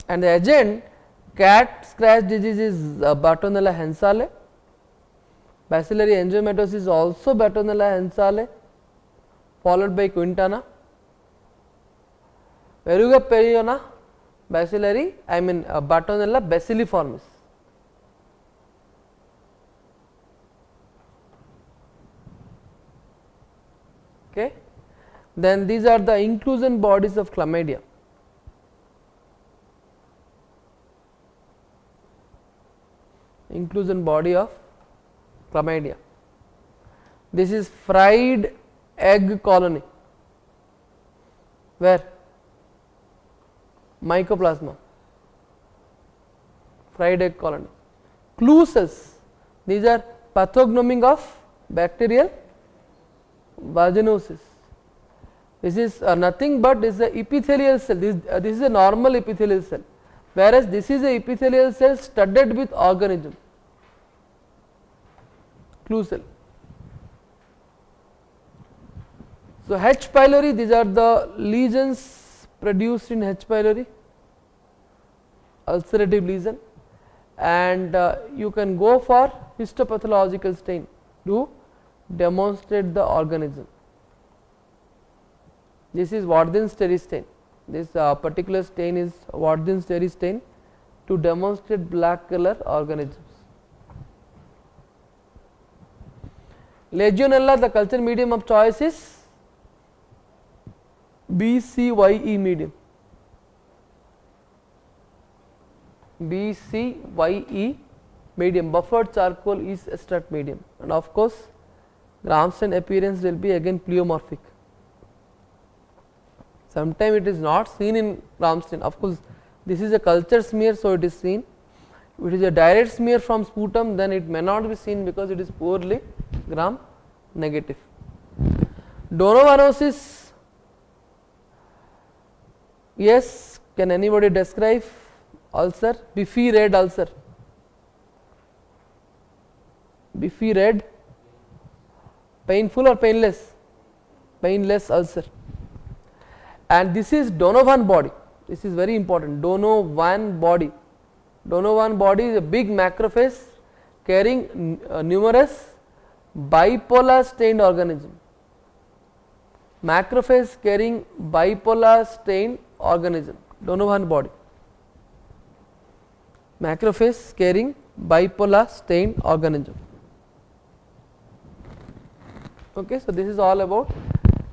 and the agent cat scratch disease is Bartonella hensale, bacillary angiomatosis is also Bartonella hensale, followed by Quintana, verruga peruana, bacillary Bartonella bacilliformis. Okay. Then these are the inclusion bodies of chlamydia. Inclusion body of chlamydia. This is fried egg colony, where mycoplasma, fried egg colony. Clue cells, these are pathognoming of bacterial vaginosis. This is nothing but is a epithelial cell. This is a normal epithelial cell, whereas this is a epithelial cell studded with organism, clue cell. So, H. pylori, these are the lesions produced in H. pylori, ulcerative lesion, and you can go for histopathological stain to demonstrate the organism. This is Warthin-Sterry stain. This particular stain is Warthin-Sterry stain to demonstrate black color organisms. Legionella, the culture medium of choice is BCYE medium. BCYE medium, buffered charcoal yeast extract medium, and of course gram stain appearance will be again pleomorphic. Sometimes it is not seen in gram stain. Of course, this is a culture smear, so it is seen. If it is a direct smear from sputum, then it may not be seen because it is poorly gram negative. Donovanosis. Yes, can anybody describe ulcer? Biffy red ulcer. Biffy red, painful or painless? Painless ulcer. And this is Donovan body. This is very important. Donovan body. Donovan body is a big macrophage carrying numerous bipolar stained organism. Macrophage carrying bipolar stained organism, Donovan body. Macrophage carrying bipolar stained organism. Okay, so this is all about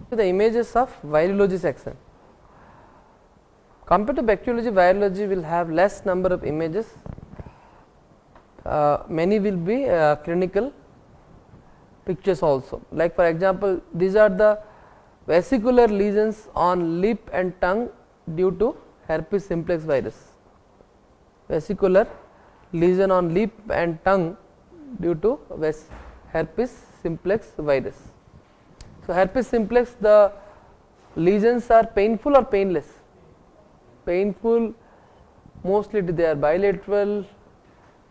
the images of virology section. Compared to bacteriology, virology will have less number of images. Many will be clinical pictures also. Like for example, these are the vesicular lesions on lip and tongue due to herpes simplex virus. Vesicular lesion on lip and tongue due to herpes simplex virus. So, herpes simplex, the lesions are painful or painless? Painful, mostly they are bilateral,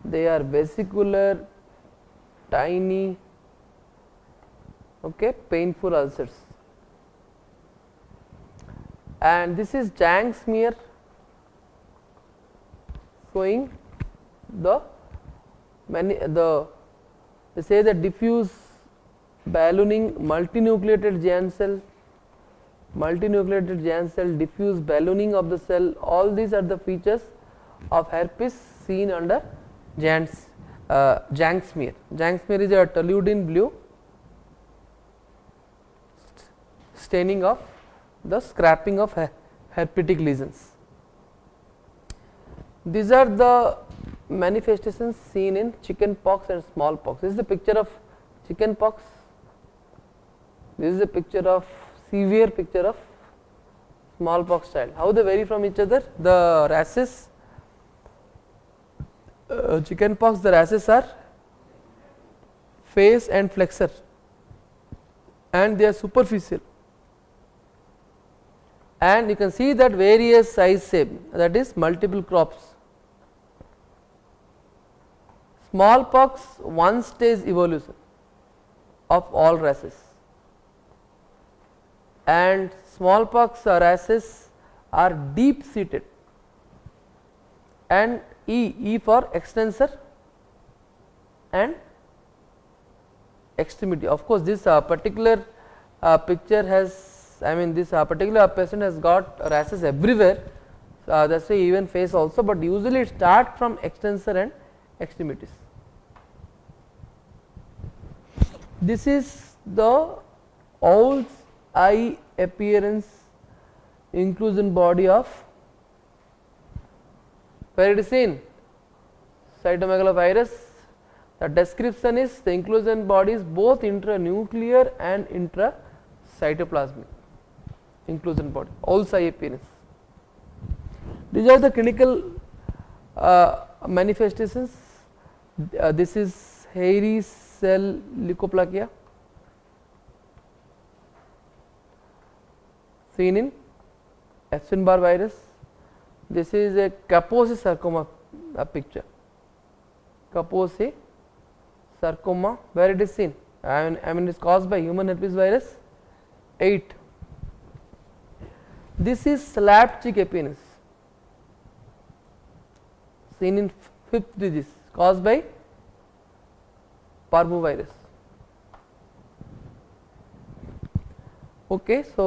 they are vesicular, tiny, okay, painful ulcers. And this is Jang smear showing the they say the diffuse ballooning multinucleated giant cell, diffuse ballooning of the cell, all these are the features of herpes seen under Jang smear. Jang smear is a toluidine blue staining of the scrapping of herpetic lesions. These are the manifestations seen in chicken pox and smallpox. This is the picture of chicken pox. This is a picture of severe picture of smallpox child. How they vary from each other? The rashes, chicken pox, the rashes are face and flexor, and they are superficial. And you can see that various size shape, that is multiple crops. Smallpox one stage evolution of all rashes, and smallpox rashes are deep seated, and E for extensor and extremity. Of course, this particular picture has, I mean this particular patient has got rashes everywhere, that is why even face also, but usually it start from extensor and extremities. This is the owl's eye appearance inclusion body of where it is seen cytomegalovirus. The description is the inclusion body is both intranuclear and intracytoplasmic inclusion body, owl's eye appearance. These are the clinical manifestations. This is hairy cell leukoplakia. seen in Epstein-Barr virus. This is a Kaposi sarcoma picture. Kaposi sarcoma, where it is seen, I mean it is caused by human herpes virus 8. This is slapped cheek epineus, seen in 5th disease, caused by parvovirus. Okay, so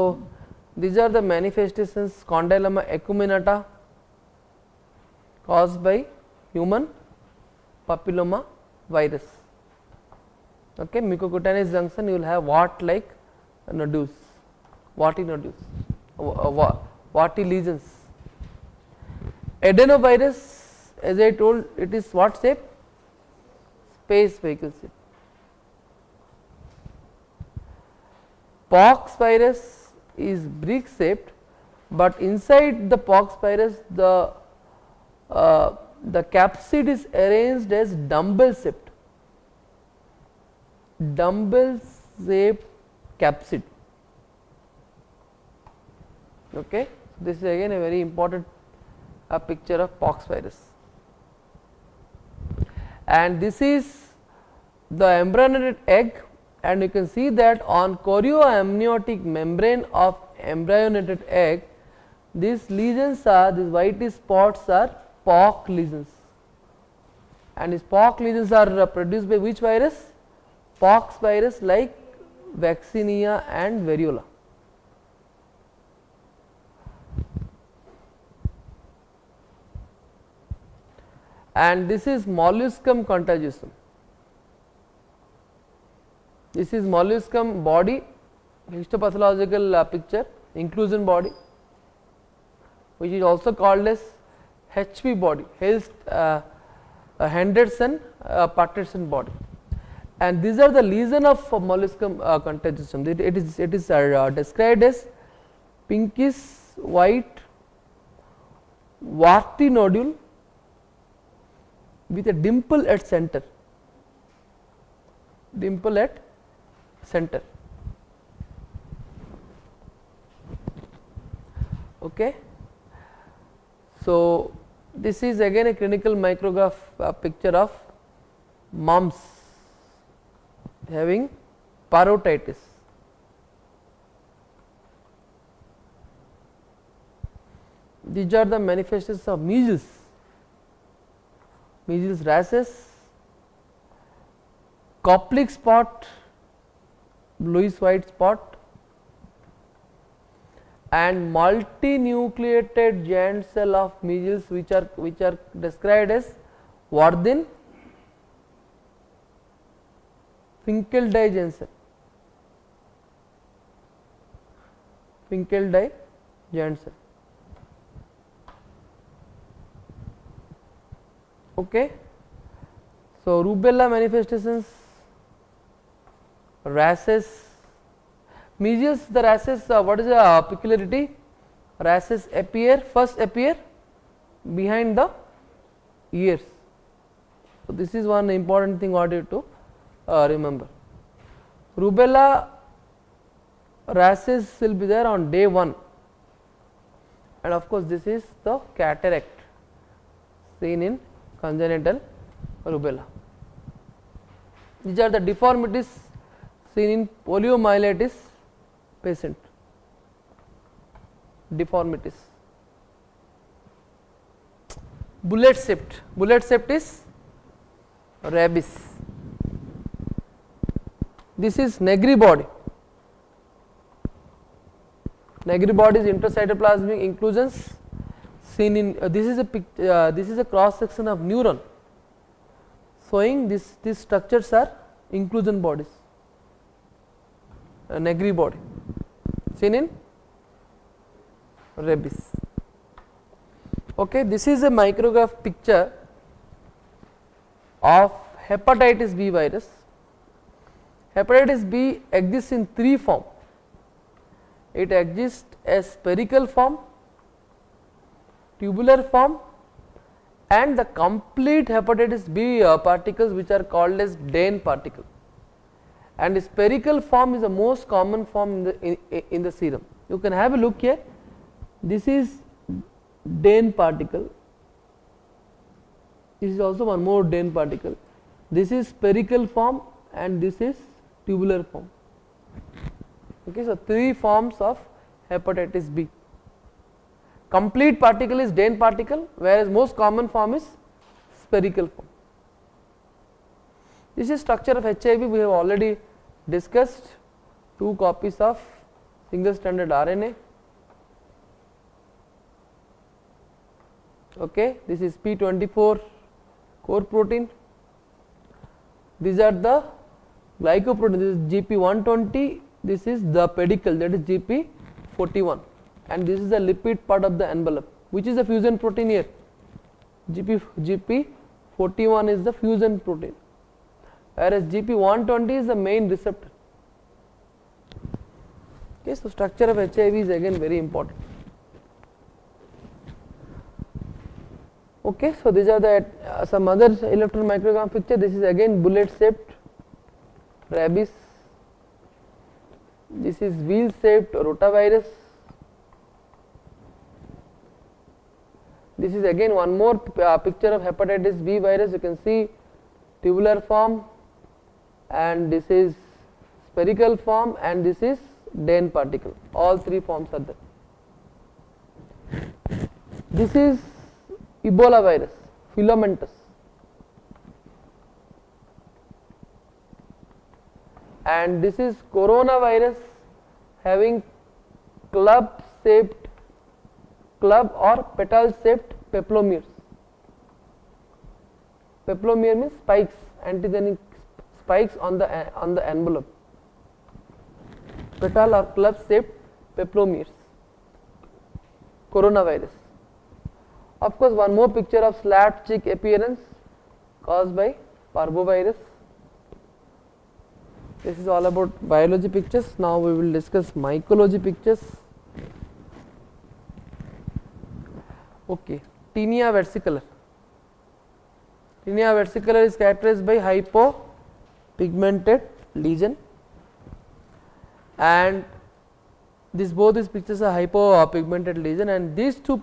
these are the manifestations. Condyloma acuminata caused by human papilloma virus. Okay, mucocutaneous junction, you will have wart like nodules, warty nodules, warty lesions. Adenovirus, as I told, it is what shape? Space vehicle shape. Pox virus is brick shaped, but inside the pox virus the capsid is arranged as dumbbell shaped. Dumbbell shaped capsid. Okay, this is again a very important picture of pox virus. And this is the embryonated egg, and you can see that on chorioamniotic membrane of embryonated egg, these lesions are, these white spots are pox lesions, and these pox lesions are produced by which virus? Pox virus like vaccinia and variola. And this is molluscum contagiosum. This is molluscum body, histopathological picture, inclusion body, which is also called as HP body, Henderson-Patterson body. And these are the lesion of molluscum contagiosum. It is described as pinkish white warty nodule with a dimple at center. Dimple at center. Okay. So this is again a clinical micrograph picture of mumps having parotitis. These are the manifestations of measles. Measles rashes, Koplik spot, bluish white spot, and multinucleated giant cell of measles, which are described as Warthin Finkeldier Jensen. Finkeldier Jensen. Okay. So rubella manifestations, rashes, measles, the rashes, what is the peculiarity? Rashes first appear behind the ears. So this is one important thing what you have to remember. Rubella rashes will be there on day 1, and of course this is the cataract seen in congenital rubella. These are the deformities seen in poliomyelitis patient. Deformities. Bullet shaped is rabies. This is Negri body. Negri body is intracytoplasmic inclusions seen in this is a cross section of neuron showing these structures are inclusion bodies. Negri body seen in rabies. Okay, this is a micrograph picture of hepatitis B virus. Hepatitis B exists in 3 forms. It exists as spherical form, tubular form, and the complete hepatitis B particles, which are called as Dehn particle. And spherical form is the most common form in the serum. You can have a look here. This is Dehn particle. This is also one more Dehn particle. This is spherical form and this is tubular form. Okay, so 3 forms of hepatitis B. Complete particle is Dehn particle, whereas most common form is spherical form. This is structure of HIV. We have already discussed. 2 copies of single stranded RNA. Okay, this is P24 core protein. These are the glycoprotein. This is GP120. This is the pedicle, that is GP41, and this is the lipid part of the envelope. Which is the fusion protein here? GP41 is the fusion protein, whereas GP120 is the main receptor. Okay, so structure of HIV is again very important. Okay, so these are the some other electron microgram picture. This is again bullet shaped rabies. This is wheel shaped rotavirus. This is again one more picture of hepatitis B virus. You can see tubular form, and this is spherical form, and this is Dehn particle. All 3 forms are there. This is Ebola virus, filamentous, and this is coronavirus having club or petal shaped peplomere. Peplomere means spikes, antigenic spikes on the envelope. Petal or club shaped peplomeres. Coronavirus. Of course, one more picture of slat cheek appearance caused by parvovirus. This is all about biology pictures. Now we will discuss mycology pictures. Okay, tinea versicolor. Tinea versicolor is characterized by hypopigmented lesion, and both these pictures are hypopigmented lesion, and these 2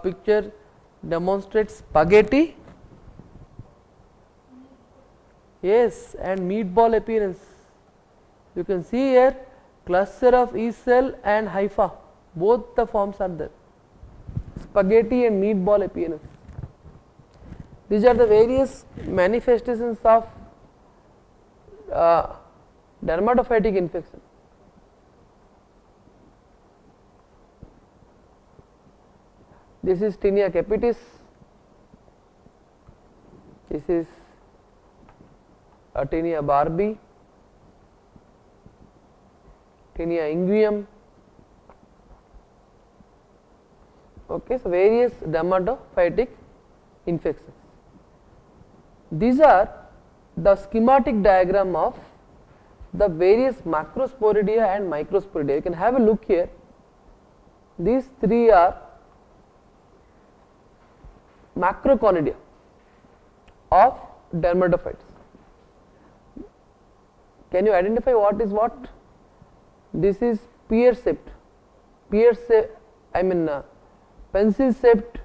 picture demonstrate spaghetti, yes, and meatball appearance. You can see here cluster of E cell and hypha, both the forms are there. Spaghetti and meatball appearance. These are the various manifestations of dermatophytic infection. This is tinea capitis. This is tinea barbi, tinea inguinum. Okay, so various dermatophytic infections. These are the schematic diagram of the various macrosporidia and microsporidia. You can have a look here. These 3 are macroconidia of dermatophytes. Can you identify what is what? This is pear shaped, pencil shaped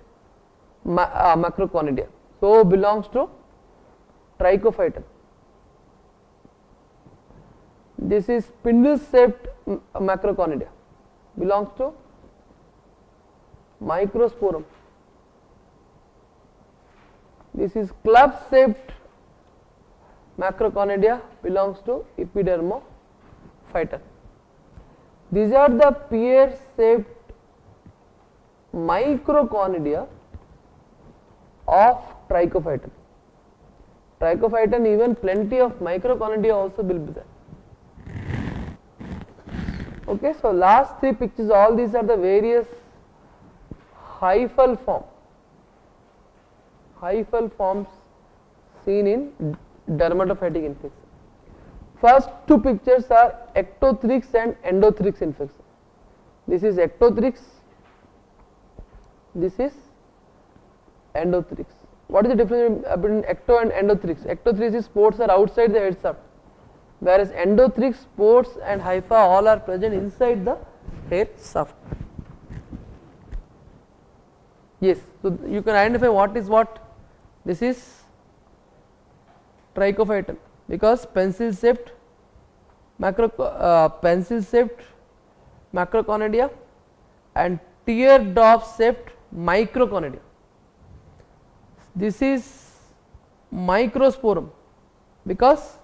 macroconidia. So belongs to trichophyton. This is spindle shaped macroconidia, belongs to microsporum. This is club shaped macroconidia, belongs to epidermophyton. These are the pear shaped microconidia of trichophyton. Trichophyton, even plenty of microconidia also will be there. Okay, so last 3 pictures, all these are the various hyphal forms seen in dermatophytic infection. First 2 pictures are ectothrix and endothrix infection. This is ectothrix, this is endothrix. What is the difference between ecto and endothrix? Ectothrix is spores are outside the head shaft, whereas endothrix, spores and hypha all are present inside the hair shaft. Yes, so you can identify what is what. This is trichophyton because pencil shaped macroconidia and teardrop shaped microconidia. This is microsporum because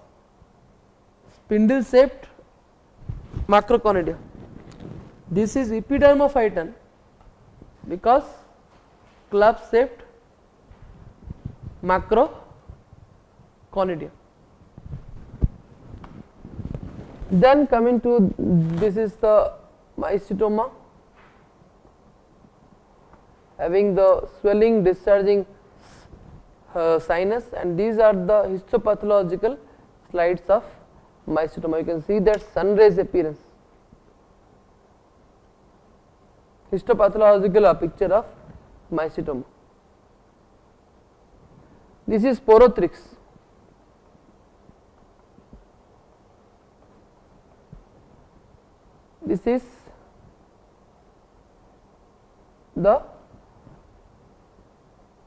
spindle shaped macroconidia. This is epidermophyton because club shaped macroconidia. Then coming to this is the mycetoma, having the swelling discharging sinus, and these are the histopathological slides of mycetoma. You can see that sun rays appearance, histopathological picture of mycetoma. This is porothrix. This is the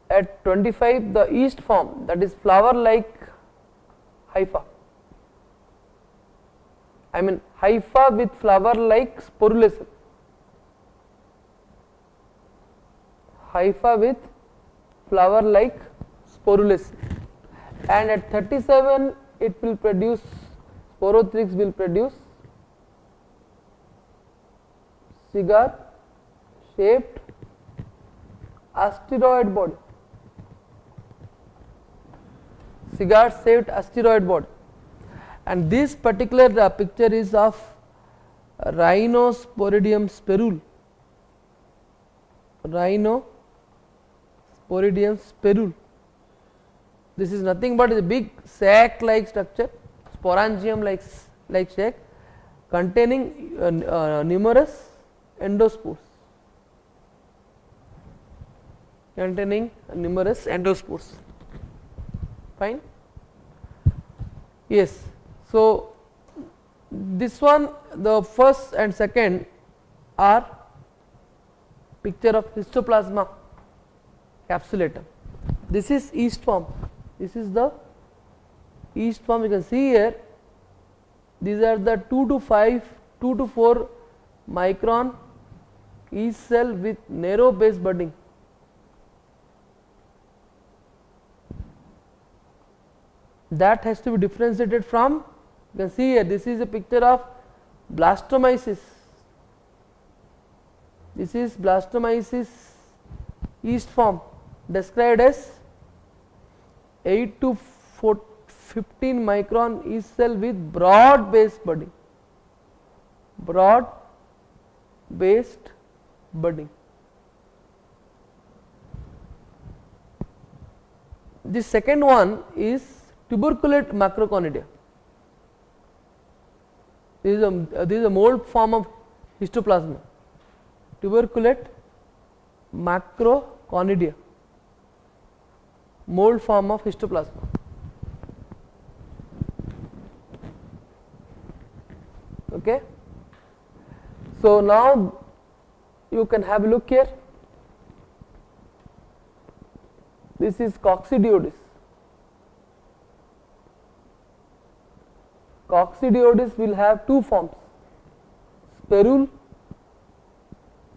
at 25 the yeast form, that is flower like hypha. I mean hypha with flower like sporulation. Hypha with flower like sporulation, and at 37 it will produce, porothrix will produce cigar shaped asteroid body, cigar shaped asteroid body, and this particular picture is of Rhinosporidium sperule. Rhinosporidium sperule. This is nothing but a big sac like structure, sporangium like sac, containing numerous endospores. Fine. Yes. So this one, the first and second are picture of histoplasma capsulatum. This is yeast form. This is the yeast form. You can see here. These are the 2 to 4 micron yeast cell with narrow base budding. That has to be differentiated from, you can see here, this is a picture of blastomyces. This is blastomyces yeast form, described as 8 to 15 micron yeast cell with broad base budding. Broad based budding. The second one is tuberculate macroconidia. This is a mold form of histoplasma. Tuberculate macroconidia, mold form of histoplasma. Okay. So now you can have a look here. This is coccidioides. Coccidioides will have two forms, sperule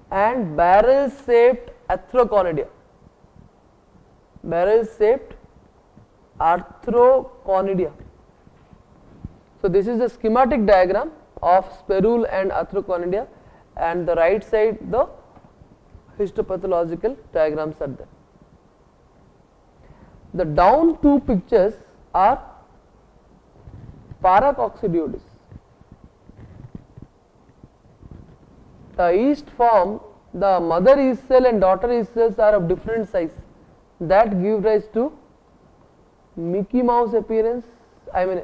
and barrel shaped arthroconidia. Barrel shaped arthroconidia. So this is the schematic diagram of sperule and arthroconidia, and the right side the histopathological diagrams are there. The down two pictures are paracoccidioides. The yeast form, the mother yeast cell and daughter yeast cells are of different size, that give rise to Mickey Mouse appearance. I mean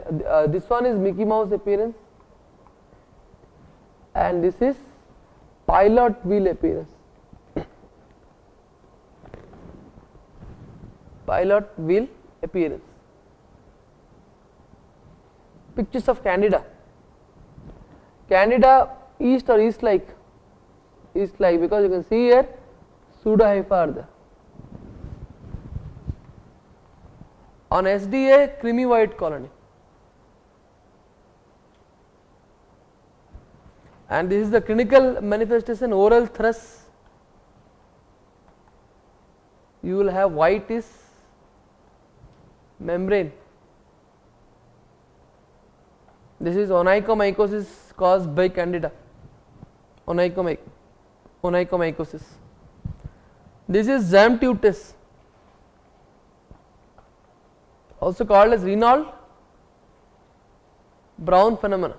this one is Mickey Mouse appearance, and this is pilot wheel appearance. Pilot wheel appearance. Pictures of Candida. Candida yeast or yeast like is like, because you can see here pseudohypha are there. On SDA, creamy white colony, and this is the clinical manifestation. Oral thrush, you will have whitish membrane. This is onychomycosis caused by Candida, onychomycosis. This is jam tube test, also called as Raynaud Brown phenomena.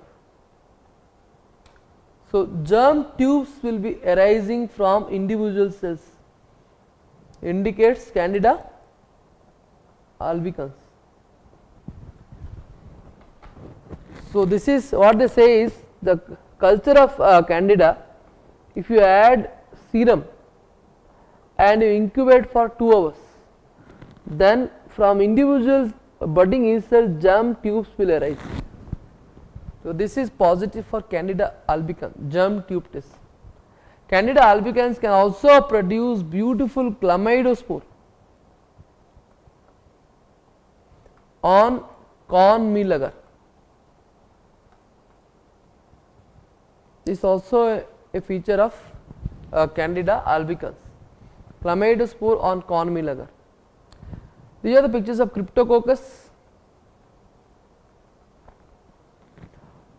So, germ tubes will be arising from individual cells, indicates Candida albicans. So, this is what they say is the culture of Candida. If you add serum and you incubate for 2 hours, then from individual budding yeast cells germ tubes will arise. So, this is positive for Candida albicans, germ tube test. Candida albicans can also produce beautiful chlamydospore on corn meal agar. This is also a feature of Candida albicans, chlamydospore on corn meal agar. These are the pictures of Cryptococcus,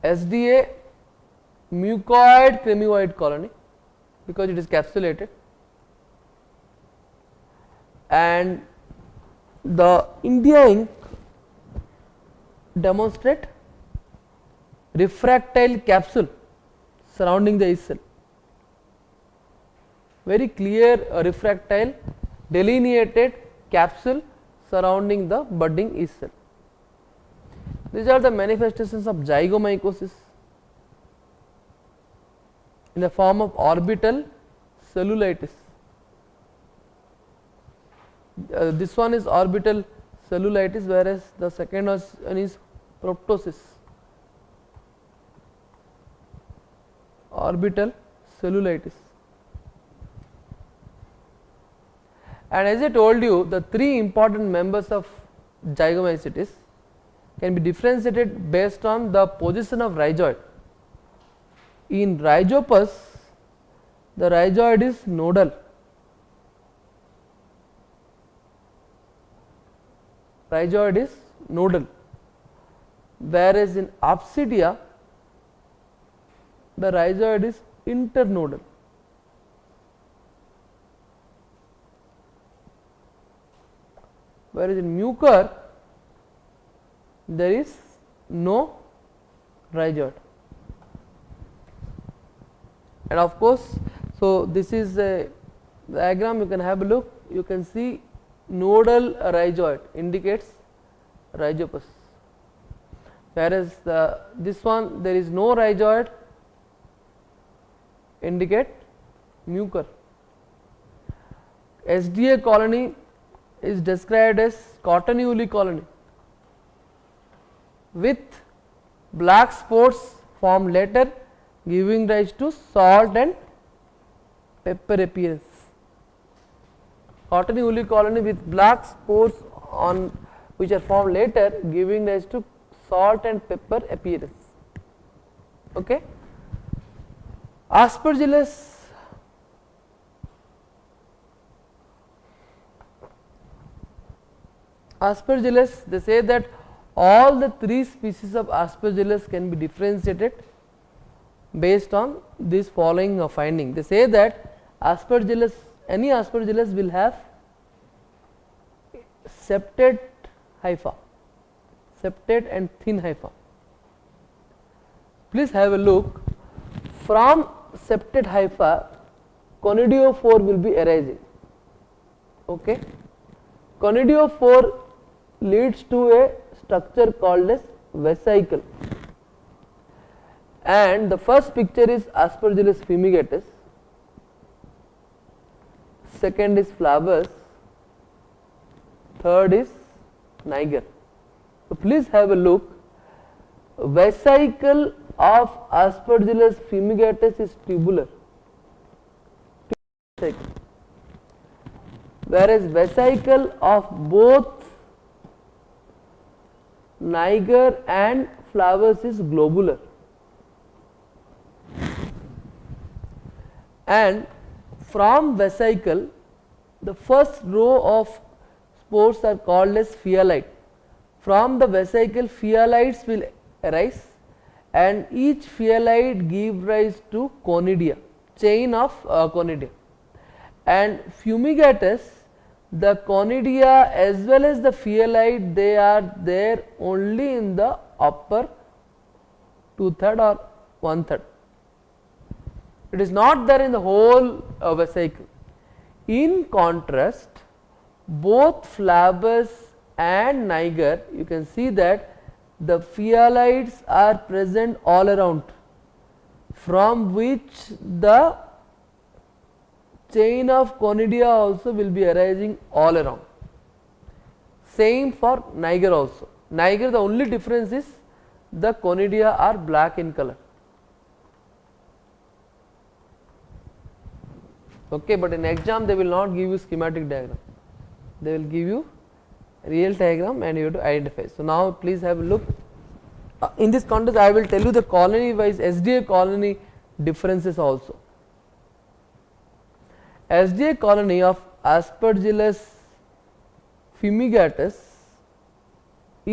SDA mucoid creamy white colony, because it is capsulated, and the India ink demonstrate refractile capsule surrounding the yeast cell, very clear refractile delineated capsule surrounding the budding yeast cell. These are the manifestations of zygomycosis in the form of orbital cellulitis. This one is orbital cellulitis, whereas the second one is proptosis, orbital cellulitis. And as I told you, the 3 important members of zygomycetes can be differentiated based on the position of rhizoid. In Rhizopus, the rhizoid is nodal, whereas in Opsidia, the rhizoid is internodal. Whereas in Mucor, there is no rhizoid. And of course, so this is a diagram, you can have a look, you can see nodal rhizoid indicates Rhizopus, whereas this one there is no rhizoid, indicate Mucor. SDA colony is described as cottony woolly colony with black spots form later, giving rise to salt and pepper appearance. Cottony woolly colony with black spores on which are formed later, giving rise to salt and pepper appearance. Okay. Aspergillus they say that all the 3 species of Aspergillus can be differentiated based on this following finding. They say that Aspergillus, any Aspergillus will have septate hypha, septate and thin hypha. Please have a look. From septate hypha, conidiophore will be arising. Okay. Conidiophore leads to a structure called as vesicle, and the first picture is Aspergillus fumigatus, second is flavus, third is niger. So, please have a look. Vesicle of Aspergillus fumigatus is tubular, vesicle, whereas vesicle of both niger and flowers is globular, and from vesicle the first row of spores are called as phyalite. From the vesicle phyalites will arise, and each phyalite give rise to conidia, chain of conidia, and fumigatus, the conidia as well as the phyalite, they are there only in the upper 2/3 or 1/3. It is not there in the whole vesicle. In contrast, both flabus and niger, you can see that the phyalites are present all around, from which the chain of conidia also will be arising all around. Same for niger also. Niger, the only difference is the conidia are black in color. Okay, but in exam they will not give you schematic diagram, they will give you real diagram and you have to identify. So, now please have a look. In this context I will tell you the colony wise SDA colony differences also. SDA colony of Aspergillus fumigatus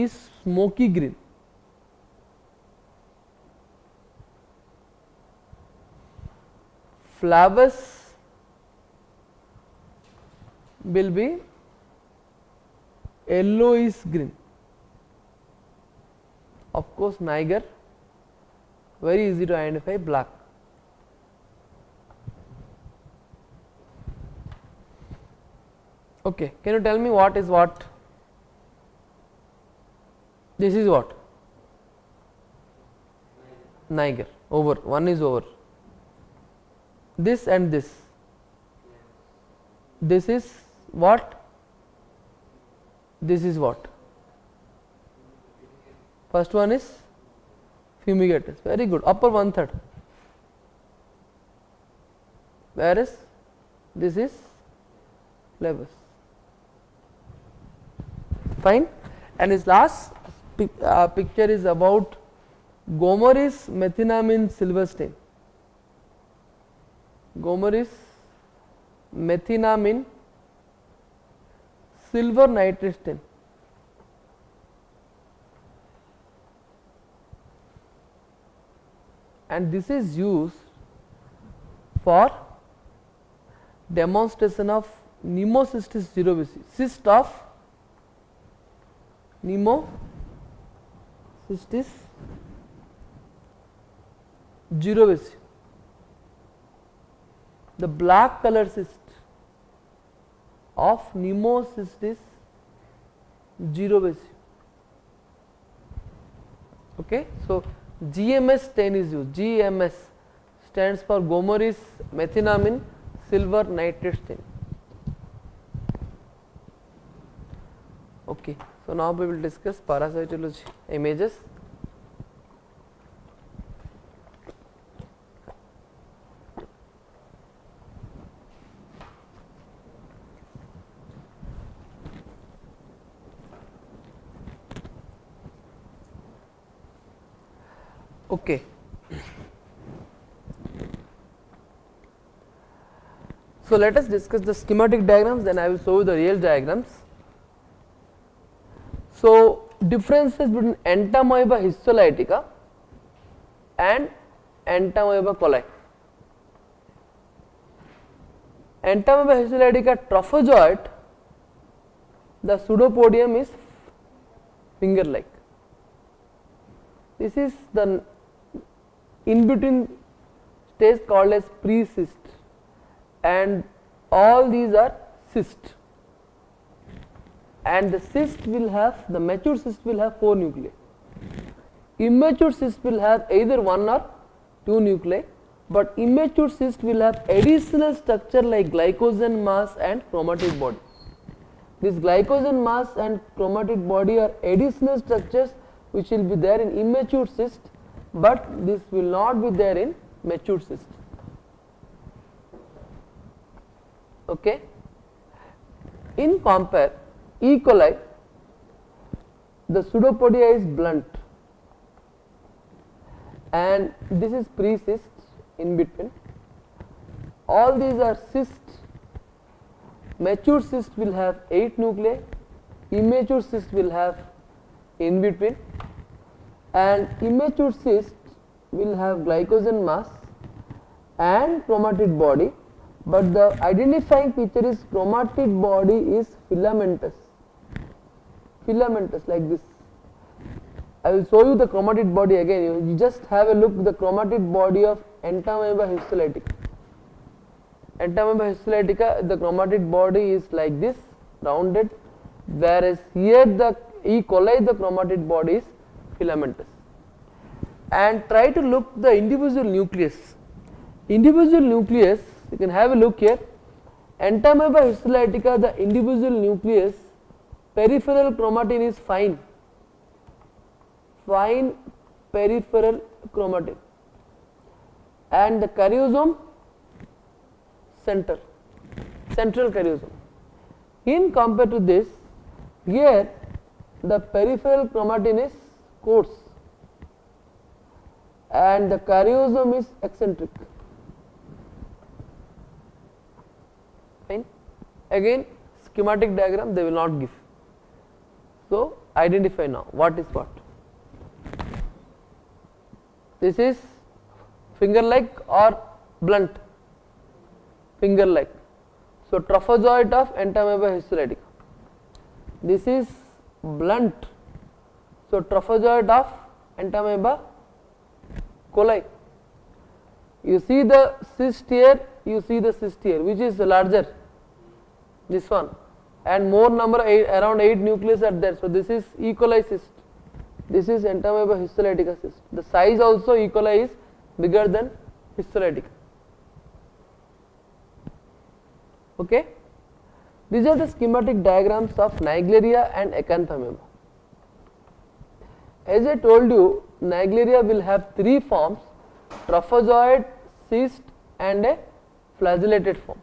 is smoky green. Flabus will be yellowish green. Of course, niger very easy to identify, black. Okay, can you tell me what is what? This is what? Niger, over, one is over. This and this. This is what? This is what? First one is fumigatus, very good, upper 1/3, whereas this is flabus. Fine. And his last picture is about Gomeris methenamine silver stain. Gomeris methenamine silver nitrate stain. And this is used for demonstration of Pneumocystis jirovecii, cyst of Pneumocystis jirovecii, the black color cyst of Pneumocystis jirovecii. Okay, so GMS stain is used. GMS stands for Gomeris methenamine silver nitrate stain. Okay, so now we will discuss parasitology images. Okay. So, let us discuss the schematic diagrams, then I will show you the real diagrams. So, differences between Entamoeba histolytica and Entamoeba coli. Entamoeba histolytica trophozoite, the pseudopodium is finger like. This is the in between stage called as pre-cyst, and all these are cyst, and the cyst will have, the mature cyst will have 4 nuclei. Immature cyst will have either 1 or 2 nuclei, but immature cyst will have additional structure like glycogen mass and chromatic body. This glycogen mass and chromatic body are additional structures which will be there in immature cyst, but this will not be there in mature cyst. Okay. In compare E. coli, the pseudopodia is blunt and this is pre-cyst in between. All these are cysts. Mature cyst will have 8 nuclei, immature cyst will have in between, and immature cyst will have glycogen mass and chromatid body, but the identifying feature is chromatid body is filamentous like this. I will show you the chromatid body again. You just have a look the chromatid body of Entamoeba histolytica. Entamoeba histolytica, the chromatid body is like this, rounded, whereas here the E. coli, the chromatid body is filamentous. And try to look the individual nucleus. Individual nucleus, you can have a look here. Entamoeba histolytica, the individual nucleus, peripheral chromatin is fine peripheral chromatin, and the karyosome central karyosome. In compared to this, here the peripheral chromatin is coarse and the karyosome is eccentric. Fine. Again schematic diagram they will not give. So identify now what is what. This is finger like or blunt? Finger like. So trophozoite of Entamoeba histolytica. This is blunt. So trophozoite of Entamoeba coli. You see the cyst here, you see the cyst here, which is larger? This one, and more number around 8 nucleus are there. So this is E. coli cyst. This is Entamoeba histolytica cyst. The size also E. coli is bigger than histolytica. Okay. These are the schematic diagrams of Naegleria and Acanthamoeba. As I told you, Naegleria will have 3 forms: trophozoite, cyst and a flagellated form.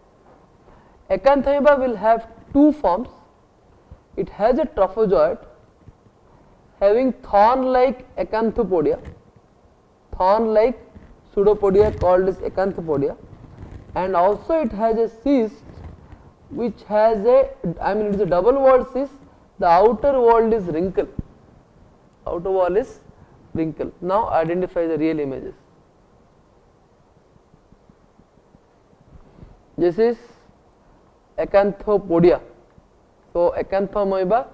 Acanthamoeba will have 2 forms. It has a trophozoite having thorn-like acanthopodia, thorn-like pseudopodia called as acanthopodia, and also it has a cyst which has a, it is a double walled cyst. The outer wall is wrinkle. Outer wall is wrinkle. Now identify the real images. This is acanthopodia. So Acanthamoeba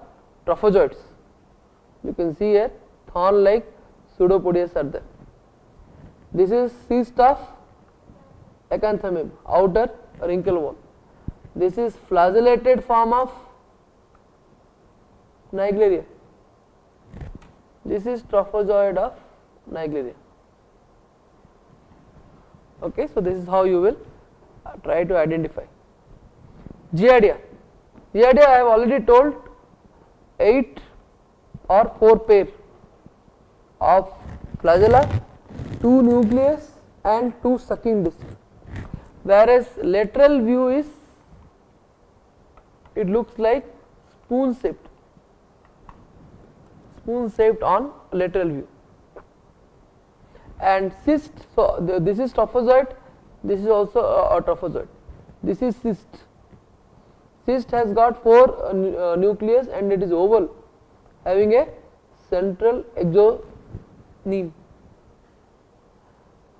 trophozoites. You can see here thorn like pseudopodia are there. This is cyst of Acanthamoeba, outer wrinkle wall. This is flagellated form of Naegleria. This is trophozoid of Naegleria. Okay, so this is how you will try to identify. Giardia. Giardia I have already told 8 or 4 pair of flagella, 2 nucleus and 2 sucking disc, whereas lateral view is, it looks like spoon shaped on lateral view. And cyst, so this is trophozoite, this is also a trophozoite. This is cyst. Cyst has got 4 nucleus and it is oval, having a central exoneme.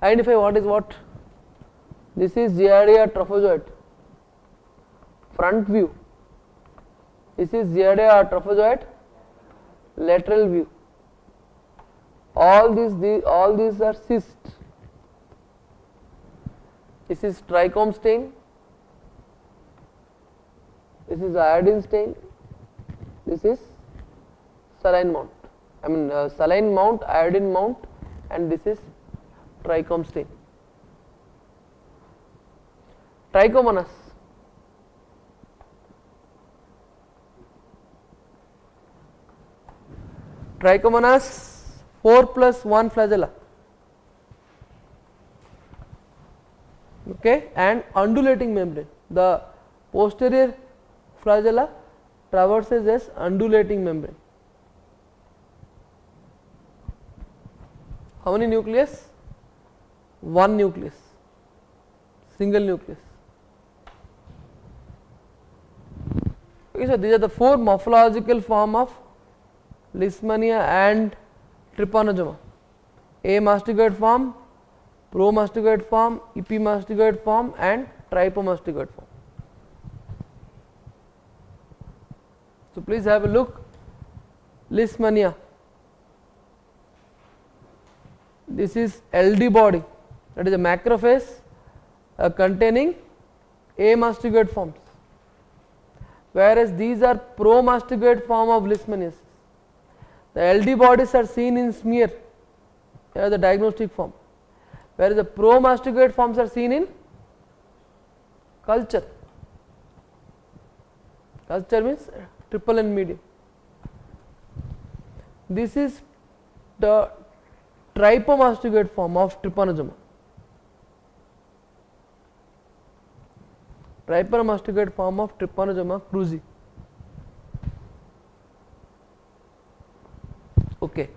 Identify what is what. This is Giardia trophozoite, front view. This is Giardia trophozoite, lateral view. All these are cyst. This is trichome stain. This is iodine stain. This is saline mount. Saline mount, iodine mount, and this is trichome stain. Trichomonas. Trichomonas 4+1 flagella. Okay, and undulating membrane. The posterior flagella traverses as undulating membrane. How many nucleus? One nucleus, single nucleus. Okay, so these are the four morphological form of Leishmania and trypanosoma: amastigoid form, promastigoid form, epimastigoid form, and trypomastigoid form. So please have a look. Leishmania. This is LD body, that is a macrophage containing amastigoid forms, whereas these are promastigoid form of leishmaniasis. The LD bodies are seen in smear, the diagnostic form, whereas the promastigoid forms are seen in culture. Culture means triple N medium. This is the trypomastigoid form of trypanosoma. Trypomastigoid form of trypanosoma cruzi. Okay,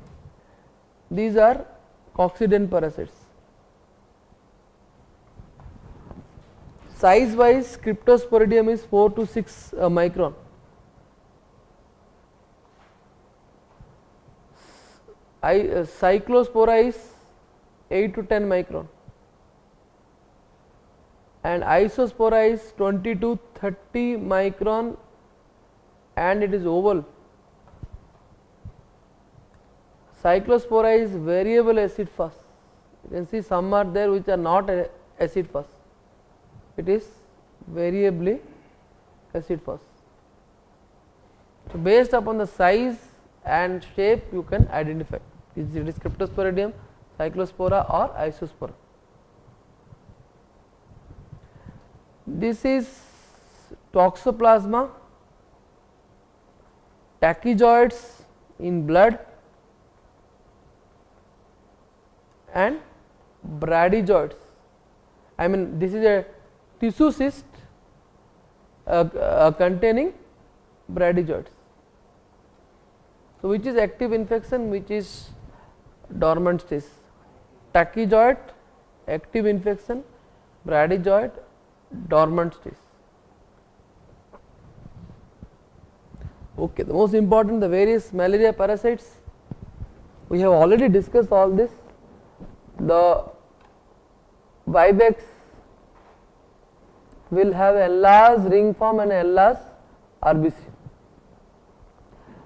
these are coccidian parasites. Size wise, Cryptosporidium is 4 to 6 micron. Cyclospora is 8 to 10 micron, and Isospora is 20 to 30 micron, and it is oval. Cyclospora is variable acid fast. You can see some are there which are not acid fast. It is variably acid fast. So based upon the size and shape you can identify is it is Cryptosporidium, Cyclospora or Isospora. This is Toxoplasma, tachyzoids in blood and bradyzoids. I mean this is a tissue cyst containing bradyzoids. So which is active infection, which is dormant stage? Tachyzoid active infection, bradyzoid dormant stage. Okay, the most important, the various malaria parasites. We have already discussed all this. The Vivax will have enlarged ring form and enlarged RBC,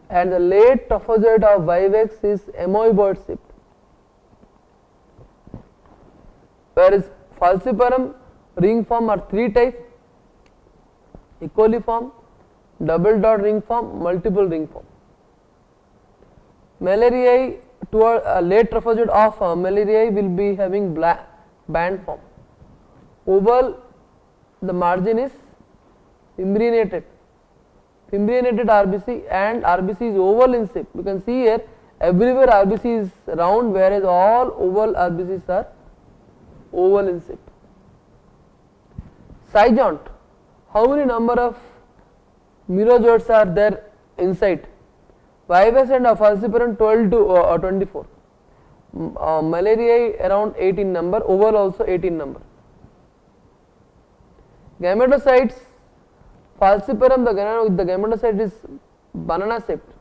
and the late trophozoite of Vivax is amoeboid shaped, whereas Falciparum ring form are three types: ecoliform, double dot ring form, multiple ring form. Malariae toward late trophozoite of Malariae will be having band form. Oval, the margin is fimbriated RBC, and RBC is oval in shape. You can see here everywhere RBC is round, whereas all oval RBCs are oval in shape. Zygont, how many number of merozoites are there inside? Vivax and Falciparum 12 to 24. Malariae around 18 number, oval also 18 number. Gametocytes, Falciparum, the gametocyte is banana shaped,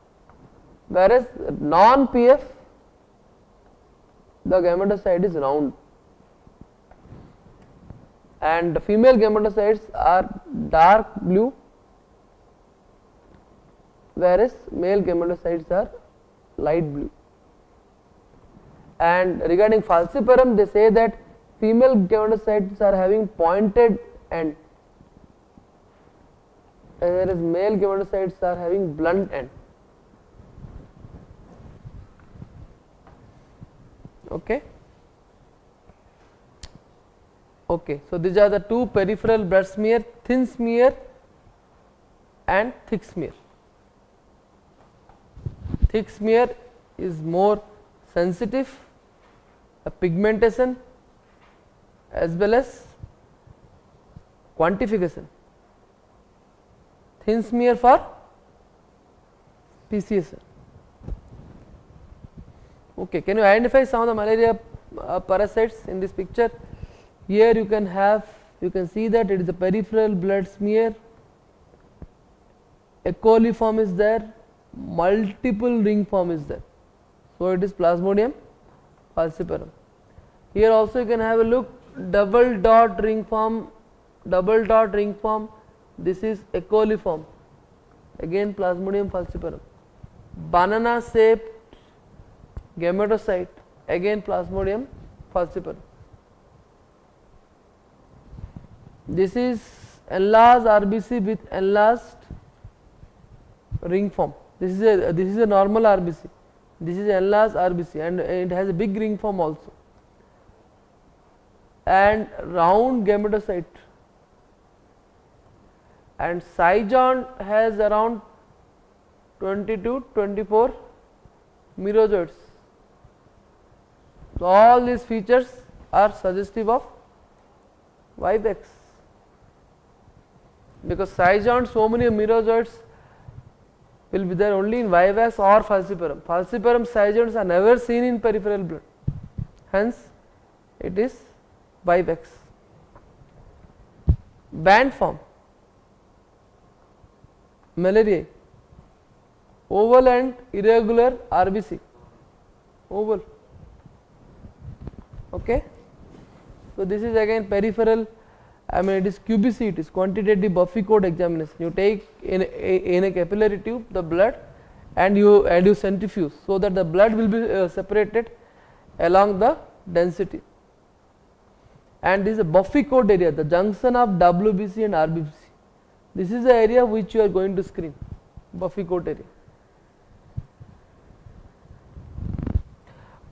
whereas non-PF the gametocyte is round, and the female gametocytes are dark blue, whereas male gametocytes are light blue. And regarding Falciparum, they say that female gametocytes are having pointed end, whereas male gametocytes are having blunt end. Okay. Okay, so these are the two peripheral blood smear: thin smear and thick smear. Thick smear is more sensitive, pigmentation as well as quantification. thin smear for PCSL. Okay, can you identify some of the malaria parasites in this picture? Here you can see that it is a peripheral blood smear, a coliform is there, multiple ring form is there. So, it is Plasmodium falciparum. Here also you can have a look, double dot ring form, this is a coliform, again Plasmodium falciparum. Banana shaped gametocyte, again Plasmodium falciparum. This is enlarged RBC with enlarged ring form. This is a normal RBC. This is enlarged RBC and it has a big ring form also, and round gametocyte, and Seijohn has around 20 to 24 merozoites. So, all these features are suggestive of Vivax, because Seijohn so many merozoites will be there only in Vivax or falciparum. Falciparum Seijohns are never seen in peripheral blood, hence it is Vivax. Band form malariae, oval and irregular RBC, oval. Okay. So, this is again peripheral, I mean it is QBC, it is quantitative Buffy coat examination. You take in a capillary tube the blood and you centrifuge, so that the blood will be separated along the density, and this is a Buffy coat area, the junction of WBC and RBC. This is the area which you are going to screen, Buffy coat area.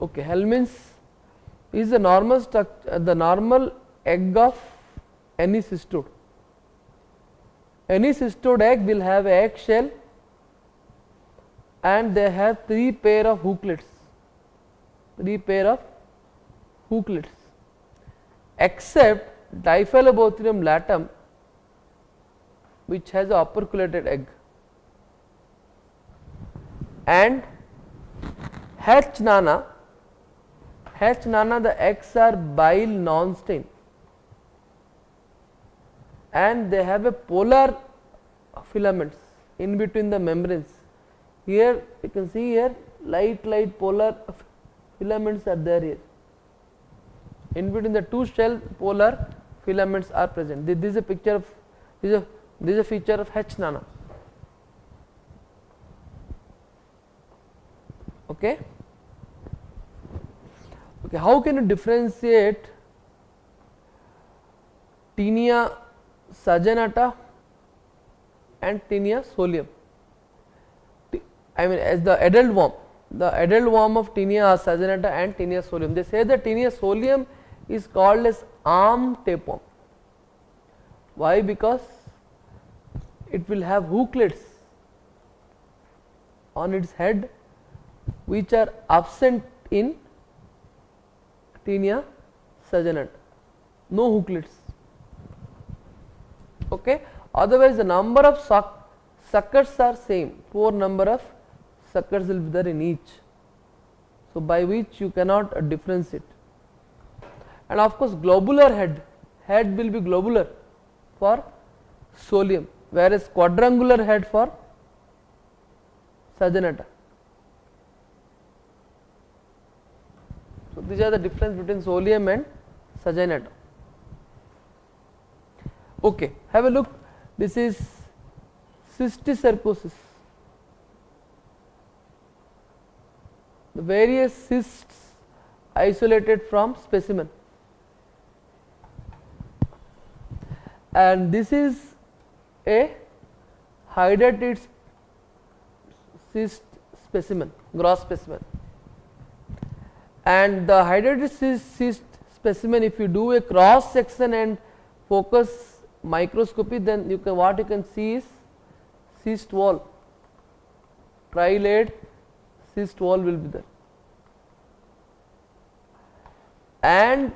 Okay, Helminth's is the normal structure, the normal egg of any cystode. Any cystode egg will have an egg shell and they have 3 pair of hooklets, except Diphyllobothrium latum, which has a operculated egg, and H. nana, the eggs are bile non-stained and they have a polar filaments in between the membranes. Here you can see here light polar filaments are there here. In between the two shell polar filaments are present. This is a picture of this is a feature of H. nana. Okay. Okay, how can you differentiate Taenia saginata and Taenia solium? I mean as the adult worm of Taenia saginata and Taenia solium. They say that Taenia solium is called as arm tapeworm. Why? Because it will have hooklets on its head which are absent in Taenia saginata, no hooklets. Okay. Otherwise, the number of suckers are same, 4 number of suckers will be there in each. So, by which you cannot differentiate. And of course, globular head will be globular for solium, whereas quadrangular head for saginata. So, these are the difference between solium and saginata. Okay, have a look. This is cysticercosis. The various cysts isolated from specimen, and this is a hydatid cyst specimen, gross specimen. And the hydatid cyst specimen, if you do a cross section and focus microscopy, then you can see is cyst wall, tri-layered cyst wall will be there, and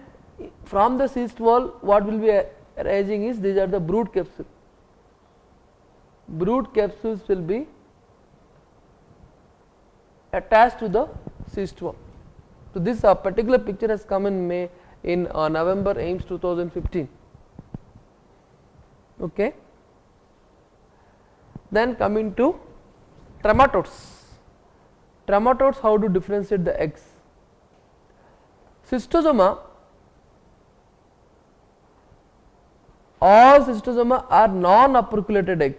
from the cyst wall what will be arising is these are the brood capsule. brood capsules will be attached to the cyst wall. So, this particular picture has come in November AIIMS 2015. Okay. Then coming to trematodes. Trematodes, how to differentiate the eggs? Schistosoma, all schistosoma are non-operculated egg.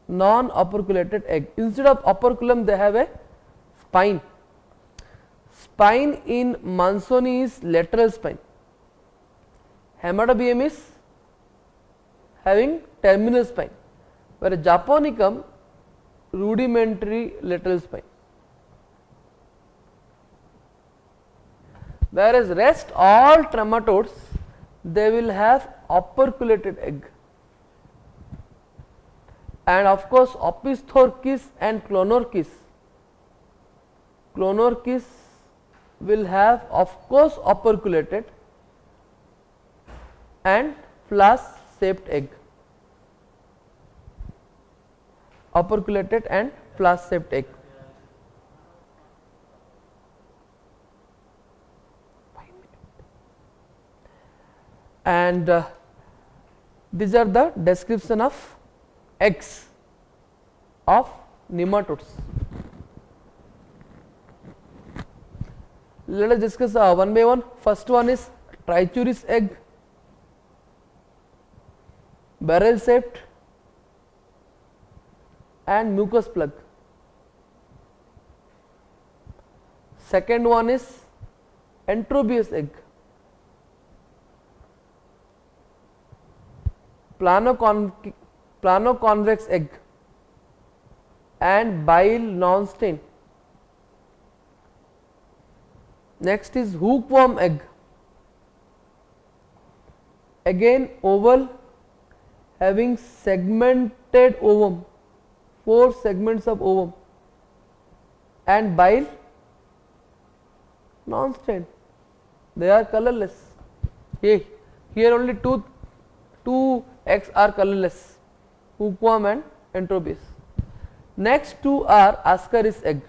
Non-operculated egg. Instead of operculum, they have a spine. Spine in Mansoni is lateral spine. Hematobium is having terminal spine, whereas Japonicum rudimentary lateral spine. Whereas rest all trematodes, they will have operculated egg. And of course, Opisthochis and Clonorchis will have of course operculated and flask shaped egg. Operculated and flask shaped egg. And these are the description of eggs of nematodes. Let us discuss one by one. First one is Trichuris egg, barrel shaped and mucus plug. Second one is Entrobius egg, plano-convex egg and bile non-stain. Next is hookworm egg, again oval having segmented ovum, 4 segments of ovum and bile non-stained, they are colorless. Here only two eggs are colorless, hookworm and Entrobius. Next two are Ascaris egg.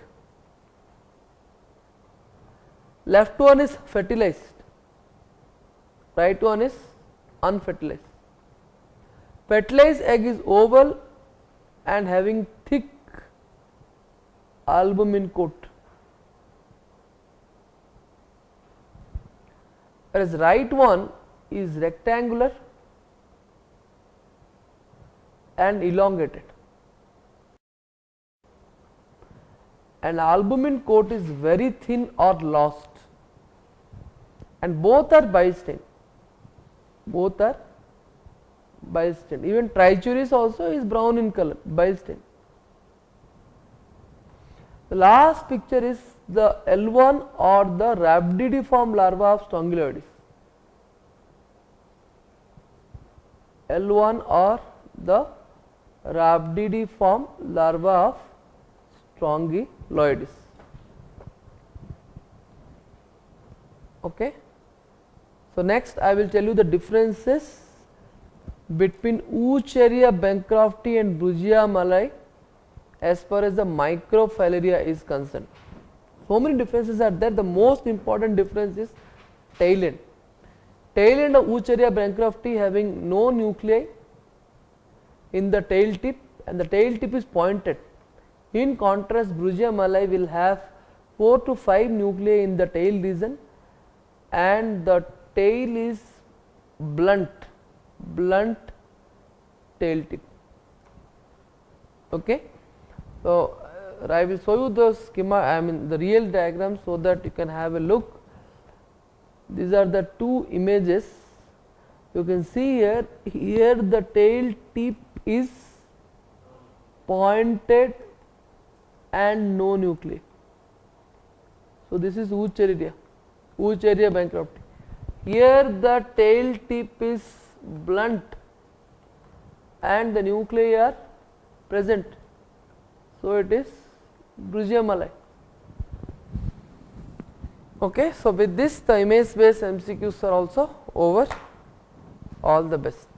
Left one is fertilized, right one is unfertilized. Fertilized egg is oval and having thick albumin coat, whereas right one is rectangular and elongated, and albumin coat is very thin or lost, and both are bile stained. Both are bile stained. Even Trichuris also is brown in color, bile stained. The last picture is the L1 or the rhabdidiform larva of Strongyloides. L1 or the rhabdidiform larva of Strongyloides. Okay. So, next I will tell you the differences between Wuchereria bancrofti and Brugia malai as far as the microfilaria is concerned. So many differences are there. The most important difference is tail end. Tail end of Wuchereria bancrofti having no nuclei in the tail tip, and the tail tip is pointed. In contrast, Brugia malai will have 4 to 5 nuclei in the tail region, and the tail is blunt tail tip. Okay. So, I will show you the schema, the real diagram, so that you can have a look. These are the two images. You can see here the tail tip is pointed and no nuclei. So, this is Wuchereria bancrofti. Here the tail tip is blunt and the nuclei are present. So, it is Brugia malai. Okay. So, with this the image based MCQs are also over. All the best.